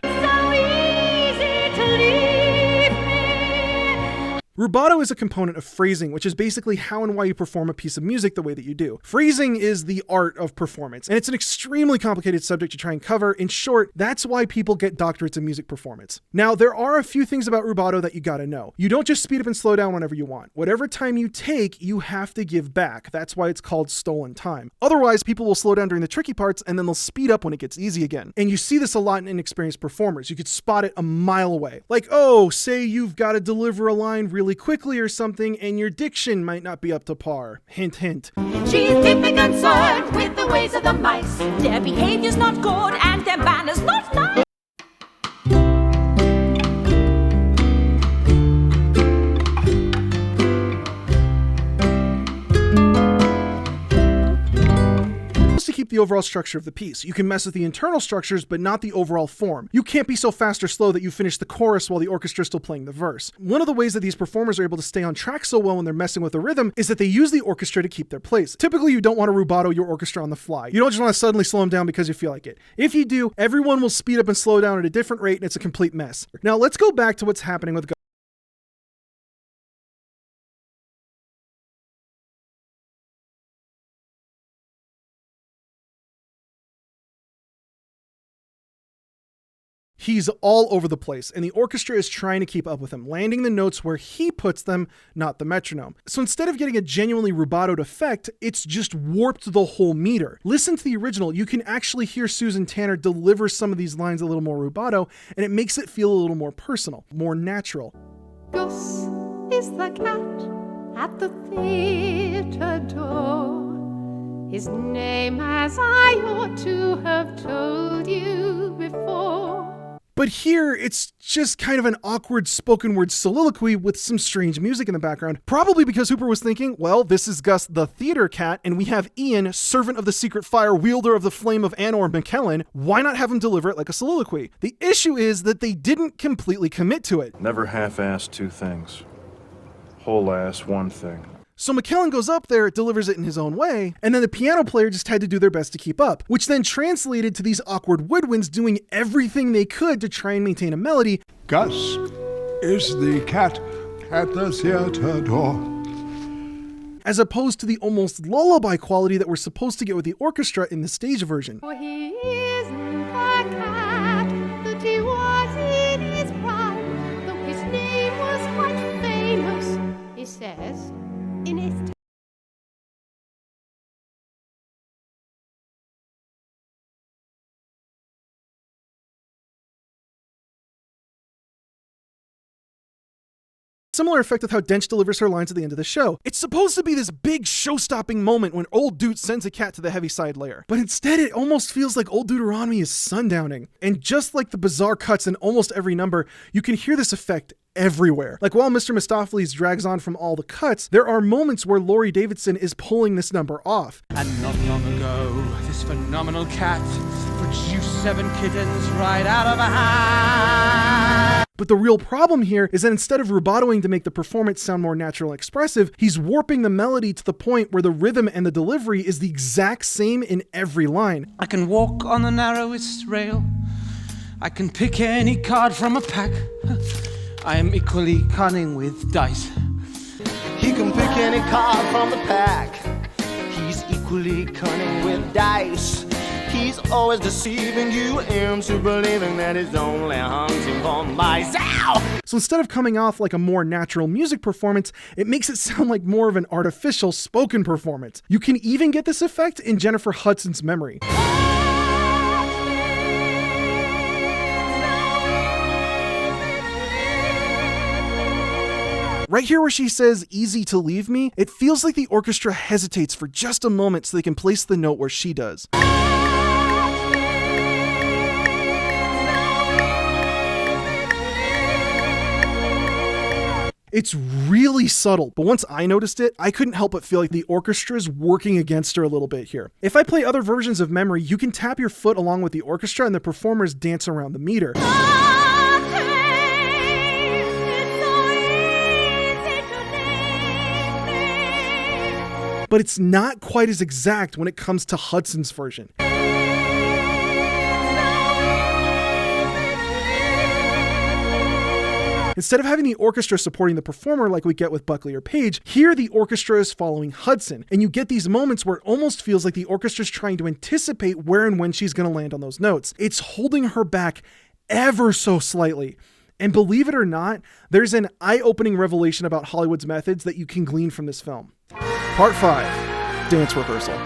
Rubato is a component of phrasing, which is basically how and why you perform a piece of music the way that you do. Phrasing is the art of performance, and it's an extremely complicated subject to try and cover. In short, that's why people get doctorates in music performance. Now, there are a few things about rubato that you gotta know. You don't just speed up and slow down whenever you want. Whatever time you take, you have to give back. That's why it's called stolen time. Otherwise, people will slow down during the tricky parts, and then they'll speed up when it gets easy again. And you see this a lot in inexperienced performers. You could spot it a mile away. Like, oh, say you've got to deliver a line really really quickly or something, and your diction might not be up to par. Hint, hint. She's deeply concerned with the ways of the mice. Their behavior's not good and their manners not nice. To keep the overall structure of the piece. You can mess with the internal structures, but not the overall form. You can't be so fast or slow that you finish the chorus while the orchestra is still playing the verse. One of the ways that these performers are able to stay on track so well when they're messing with the rhythm is that they use the orchestra to keep their place. Typically, you don't want to rubato your orchestra on the fly. You don't just want to suddenly slow them down because you feel like it. If you do, everyone will speed up and slow down at a different rate, and it's a complete mess. Now, let's go back to what's happening with He's all over the place, and the orchestra is trying to keep up with him, landing the notes where he puts them, not the metronome. So instead of getting a genuinely rubatoed effect, it's just warped the whole meter. Listen to the original. You can actually hear Susan Tanner deliver some of these lines a little more rubato, and it makes it feel a little more personal, more natural. Gus is the cat at the theater door. His name, as I ought to have told you before. But here, it's just kind of an awkward spoken word soliloquy with some strange music in the background. Probably because Hooper was thinking, well, this is Gus the theater cat, and we have Ian, servant of the secret fire, wielder of the flame of Anor McKellen. Why not have him deliver it like a soliloquy? The issue is that they didn't completely commit to it. Never half-ass two things. Whole-ass one thing. So McKellen goes up there, delivers it in his own way, and then the piano player just had to do their best to keep up, which then translated to these awkward woodwinds doing everything they could to try and maintain a melody. Gus is the cat at the theater door. As opposed to the almost lullaby quality that we're supposed to get with the orchestra in the stage version. For he isn't the cat that he was in his prime, though his name was quite famous, he says. In his Similar effect with how Dench delivers her lines at the end of the show. It's supposed to be this big show-stopping moment when Old Dude sends a cat to the Heaviside layer. But instead, it almost feels like Old Deuteronomy is sundowning. And just like the bizarre cuts in almost every number, you can hear this effect everywhere. Like while Mr. Mistopheles drags on from all the cuts, there are moments where Laurie Davidson is pulling this number off. And not long ago, this phenomenal cat produced 7 kittens right out of a hat. But the real problem here is that instead of rubatoing to make the performance sound more natural and expressive, he's warping the melody to the point where the rhythm and the delivery is the exact same in every line. I can walk on the narrowest rail. I can pick any card from a pack. I am equally cunning with dice. He can pick any card from the pack. He's equally cunning with dice. He's always deceiving you into believing that he's only hunting for mice. Ow! So instead of coming off like a more natural music performance, it makes it sound like more of an artificial spoken performance. You can even get this effect in Jennifer Hudson's Memory. Right here where she says, "easy to leave me," it feels like the orchestra hesitates for just a moment so they can place the note where she does. It's really subtle, but once I noticed it, I couldn't help but feel like the orchestra's working against her a little bit here. If I play other versions of Memory, you can tap your foot along with the orchestra and the performers dance around the meter. But it's not quite as exact when it comes to Hudson's version. Instead of having the orchestra supporting the performer like we get with Buckley or Page, here the orchestra is following Hudson, and you get these moments where it almost feels like the orchestra's trying to anticipate where and when she's going to land on those notes. It's holding her back ever so slightly. And believe it or not, there's an eye-opening revelation about Hollywood's methods that you can glean from this film. Part 5, Dance Rehearsal.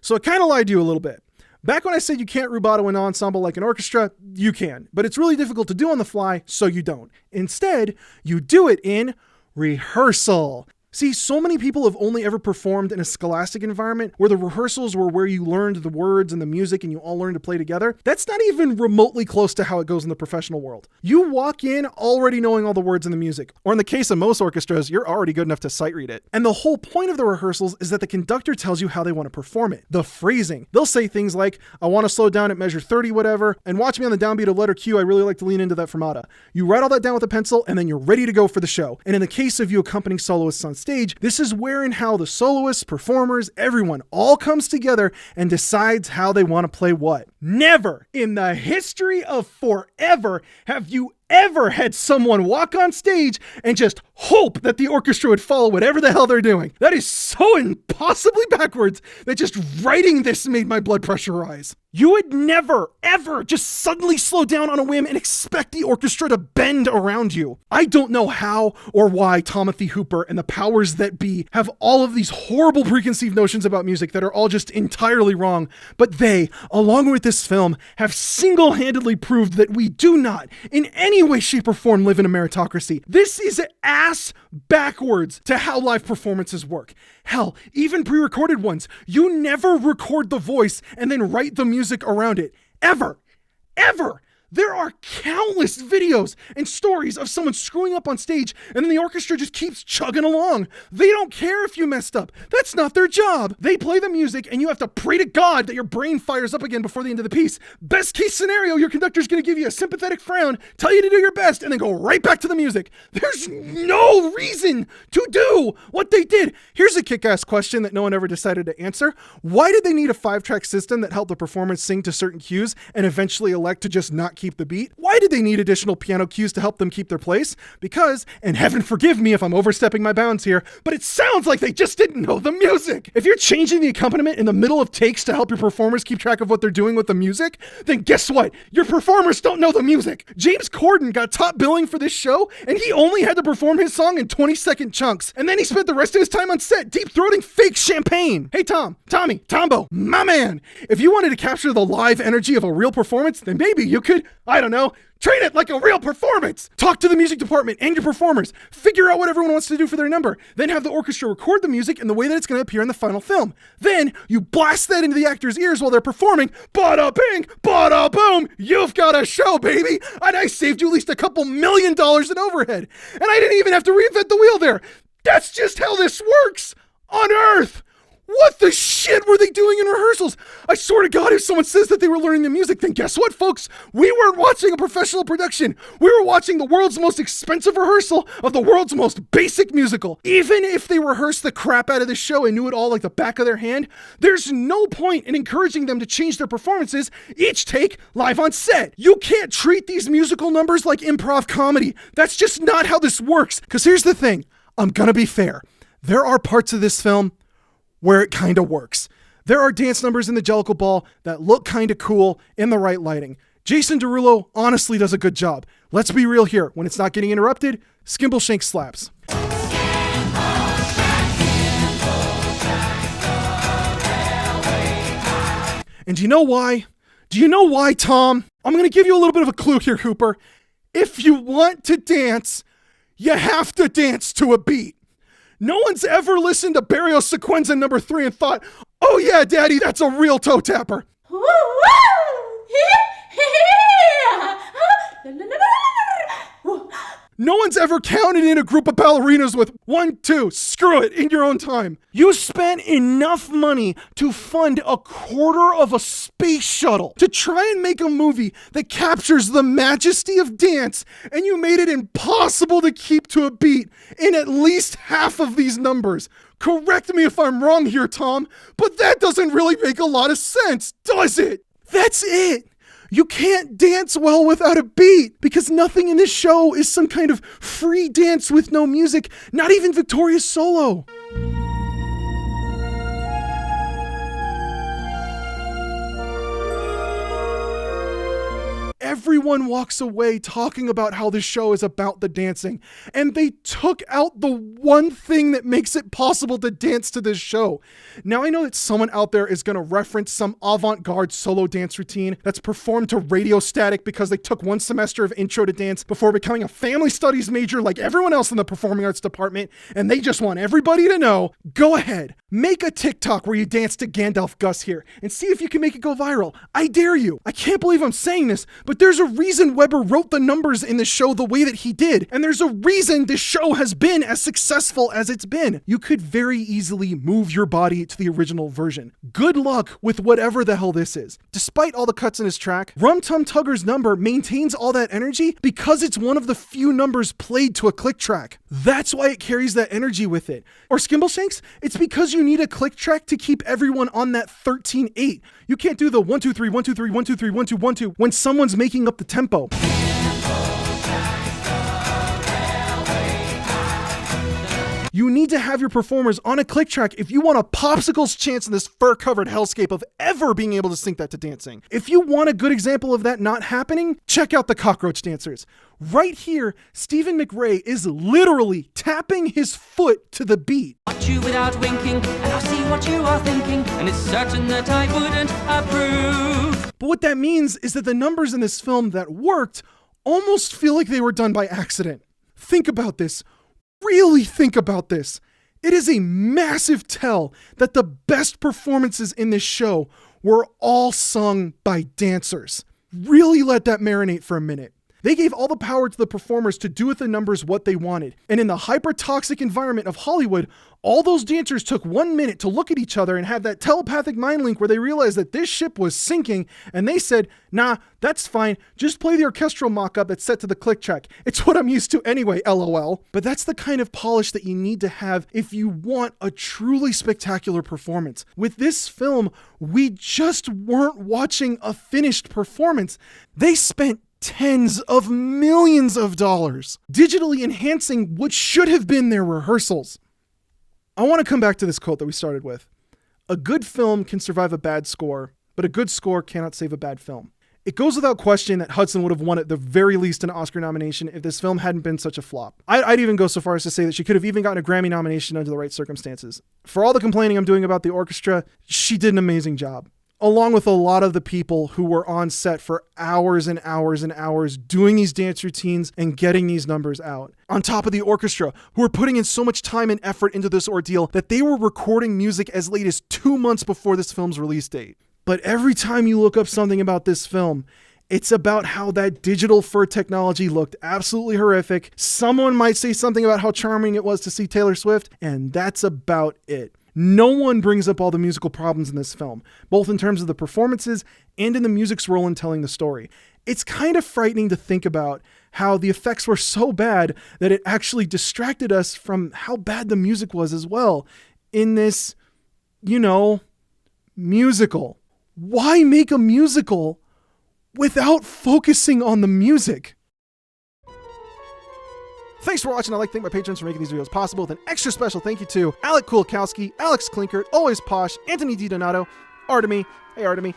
So I kind of lied to you a little bit. Back when I said you can't rubato an ensemble like an orchestra, you can, but it's really difficult to do on the fly, so you don't. Instead, you do it in rehearsal. See, so many people have only ever performed in a scholastic environment where the rehearsals were where you learned the words and the music and you all learned to play together. That's not even remotely close to how it goes in the professional world. You walk in already knowing all the words and the music, or in the case of most orchestras, you're already good enough to sight read it. And the whole point of the rehearsals is that the conductor tells you how they want to perform it. The phrasing. They'll say things like, I want to slow down at measure 30, whatever, and watch me on the downbeat of letter Q, I really like to lean into that fermata. You write all that down with a pencil, and then you're ready to go for the show. And in the case of you accompanying soloists on stage, this is where and how the soloists, performers, everyone all comes together and decides how they want to play what. Never in the history of forever have you ever had someone walk on stage and just hope that the orchestra would follow whatever the hell they're doing. That is so impossibly backwards that just writing this made my blood pressure rise. You would never, ever just suddenly slow down on a whim and expect the orchestra to bend around you. I don't know how or why Timothy Hooper and the powers that be have all of these horrible preconceived notions about music that are all just entirely wrong, but they, along with this film, have single-handedly proved that we do not, in any way, shape, or form, live in a meritocracy. This is ass backwards to how live performances work. Hell, even pre-recorded ones. You never record the voice and then write the music around it. Ever. Ever. There are countless videos and stories of someone screwing up on stage and then the orchestra just keeps chugging along. They don't care if you messed up. That's not their job. They play the music and you have to pray to God that your brain fires up again before the end of the piece. Best case scenario, your conductor's going to give you a sympathetic frown, tell you to do your best, and then go right back to the music. There's no reason to do what they did. Here's a kick-ass question that no one ever decided to answer. Why did they need a 5-track system that helped the performers sing to certain cues and eventually elect to just not keep the beat? Why did they need additional piano cues to help them keep their place? Because, and heaven forgive me if I'm overstepping my bounds here, but it sounds like they just didn't know the music. If you're changing the accompaniment in the middle of takes to help your performers keep track of what they're doing with the music, then guess what? Your performers don't know the music. James Corden got top billing for this show, and he only had to perform his song in 20-second chunks. And then he spent the rest of his time on set deep-throating fake champagne. Hey Tommy, Tombo, my man, if you wanted to capture the live energy of a real performance, then maybe you could, I don't know, treat it like a real performance. Talk to the music department and your performers. Figure out what everyone wants to do for their number. Then have the orchestra record the music in the way that it's going to appear in the final film. Then you blast that into the actors' ears while they're performing. Bada bing, bada boom. You've got a show, baby. And I saved you at least a couple $1 million in overhead. And I didn't even have to reinvent the wheel there. That's just how this works on Earth. What the shit were they doing in rehearsals? I swear to God, if someone says that they were learning the music, then guess what, folks? We weren't watching a professional production. We were watching the world's most expensive rehearsal of the world's most basic musical. Even if they rehearsed the crap out of this show and knew it all like the back of their hand, there's no point in encouraging them to change their performances each take live on set. You can't treat these musical numbers like improv comedy. That's just not how this works. Because here's the thing. I'm gonna be fair. There are parts of this film where it kind of works. There are dance numbers in the Jellicle Ball that look kind of cool in the right lighting. Jason Derulo honestly does a good job. Let's be real here. When it's not getting interrupted, Skimbleshank slaps. And do you know why? Do you know why, Tom? I'm going to give you a little bit of a clue here, Hooper. If you want to dance, you have to dance to a beat. No one's ever listened to Barrio Sequenza number 3 and thought, oh yeah, Daddy, that's a real toe tapper. No one's ever counted in a group of ballerinas with 1, 2, screw it, in your own time. You spent enough money to fund a quarter of a space shuttle to try and make a movie that captures the majesty of dance, and you made it impossible to keep to a beat in at least half of these numbers. Correct me if I'm wrong here, Tom, but that doesn't really make a lot of sense, does it? That's it. You can't dance well without a beat because nothing in this show is some kind of free dance with no music, not even Victoria's solo. everyone walks away talking about how this show is about the dancing, and they took out the one thing that makes it possible to dance to this show. Now I know that someone out there is going to reference some avant-garde solo dance routine that's performed to radio static because they took one semester of intro to dance before becoming a family studies major like everyone else in the performing arts department, and they just want everybody to know. Go ahead, make a TikTok where you dance to Gandalf Gus here and see if you can make it go viral. I dare you. I can't believe I'm saying this, but there's a reason Weber wrote the numbers in the show the way that he did, and there's a reason this show has been as successful as it's been. You could very easily move your body to the original version. Good luck with whatever the hell this is. Despite all the cuts in his track, Rum Tum Tugger's number maintains all that energy because it's one of the few numbers played to a click track. That's why it carries that energy with it. Or Skimbleshanks, it's because you need a click track to keep everyone on that 13/8. You can't do the 1 2 3 1 2 3 1 2 3 1 2 1 2 when someone's making up the tempo. You need to have your performers on a click track if you want a popsicle's chance in this fur-covered hellscape of ever being able to sync that to dancing. If you want a good example of that not happening, check out the Cockroach Dancers. Right here, Stephen McRae is literally tapping his foot to the beat. Watch you without winking, and I'll see what you are thinking, and it's certain that I wouldn't approve. But what that means is that the numbers in this film that worked almost feel like they were done by accident. Think about this. Really think about this. It is a massive tell that the best performances in this show were all sung by dancers. Really let that marinate for a minute. They gave all the power to the performers to do with the numbers what they wanted. And in the hyper-toxic environment of Hollywood, all those dancers took 1 minute to look at each other and have that telepathic mind link where they realized that this ship was sinking, and they said, nah, that's fine, just play the orchestral mock-up that's set to the click track. It's what I'm used to anyway, LOL. But that's the kind of polish that you need to have if you want a truly spectacular performance. With this film, we just weren't watching a finished performance. They spent tens of millions of dollars digitally enhancing what should have been their rehearsals. I want to come back to this quote that we started with. A good film can survive a bad score, but a good score cannot save a bad film. It goes without question that Hudson would have won at the very least an Oscar nomination if this film hadn't been such a flop. I'd even go so far as to say that she could have even gotten a Grammy nomination under the right circumstances. For all the complaining I'm doing about the orchestra, she did an amazing job. Along with a lot of the people who were on set for hours and hours and hours doing these dance routines and getting these numbers out. On top of the orchestra, who were putting in so much time and effort into this ordeal that they were recording music as late as 2 months before this film's release date. But every time you look up something about this film, it's about how that digital fur technology looked absolutely horrific. Someone might say something about how charming it was to see Taylor Swift, and that's about it. No one brings up all the musical problems in this film, both in terms of the performances and in the music's role in telling the story. It's kind of frightening to think about how the effects were so bad that it actually distracted us from how bad the music was as well in this, musical. Why make a musical without focusing on the music? Thanks for watching. I'd like to thank my patrons for making these videos possible. With an extra special thank you to Alec Kulakowski, Alex Klinkert, Always Posh, Anthony DiDonato, Artemy, hey Artemy,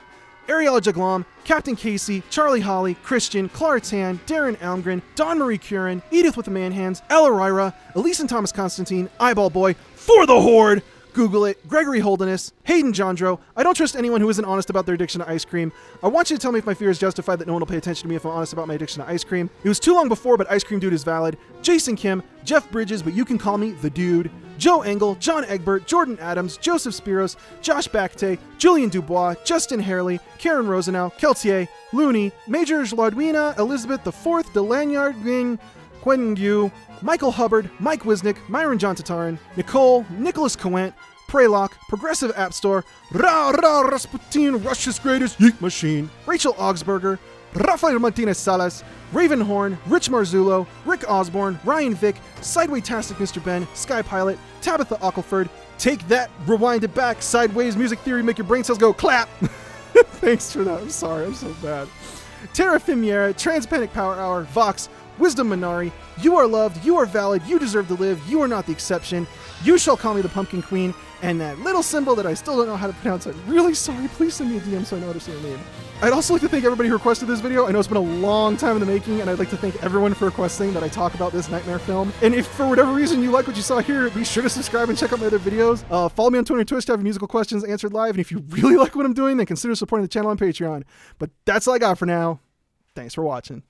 Ariella Jaglam, Captain Casey, Charlie Holly, Christian, Clara Tan, Darren Almgren, Dawn Marie Curran, Edith with the Man Hands, Ella Ryra, Elise and Thomas Constantine, Eyeball Boy, For the Horde, Google it, Gregory Holderness, Hayden Jondro. I don't trust anyone who isn't honest about their addiction to ice cream. I want you to tell me if my fear is justified that no one will pay attention to me if I'm honest about my addiction to ice cream. It was too long before, but Ice Cream Dude is valid. Jason Kim, Jeff Bridges, but you can call me The Dude. Joe Engel, John Egbert, Jordan Adams, Joseph Spiros, Josh Bakhte, Julian Dubois, Justin Harley, Karen Rosenau, Keltier, Looney, Major Ladwina, Elizabeth IV, Delanyard Ging, Quengu, Michael Hubbard, Mike Wisnick, Myron John Tatarin, Nicole, Nicholas Coent, Preylock, Progressive App Store, Rasputin, Russia's Greatest Yeet Machine, Rachel Augsburger, Rafael Martinez Salas, Raven Horn, Rich Marzullo, Rick Osborne, Ryan Vick, Sideway-tastic Mr. Ben, Sky Pilot, Tabitha Ockelford, Take That, Rewind It Back, Sideways, Music Theory, Make Your Brain Cells Go Clap. Thanks for that. I'm sorry. I'm so bad. Tara Fimiera, Transpanic Power Hour, Vox, Wisdom Minari, You Are Loved, You Are Valid, You Deserve to Live, You Are Not the Exception, You Shall Call Me the Pumpkin Queen, and that little symbol that I still don't know how to pronounce. I'm really sorry. Please send me a DM so I know how to say your name. I'd also like to thank everybody who requested this video. I know it's been a long time in the making, and I'd like to thank everyone for requesting that I talk about this Nightmare film. And if for whatever reason you like what you saw here, be sure to subscribe and check out my other videos. Follow me on Twitter and Twitch to have your musical questions answered live. And if you really like what I'm doing, then consider supporting the channel on Patreon. But that's all I got for now. Thanks for watching.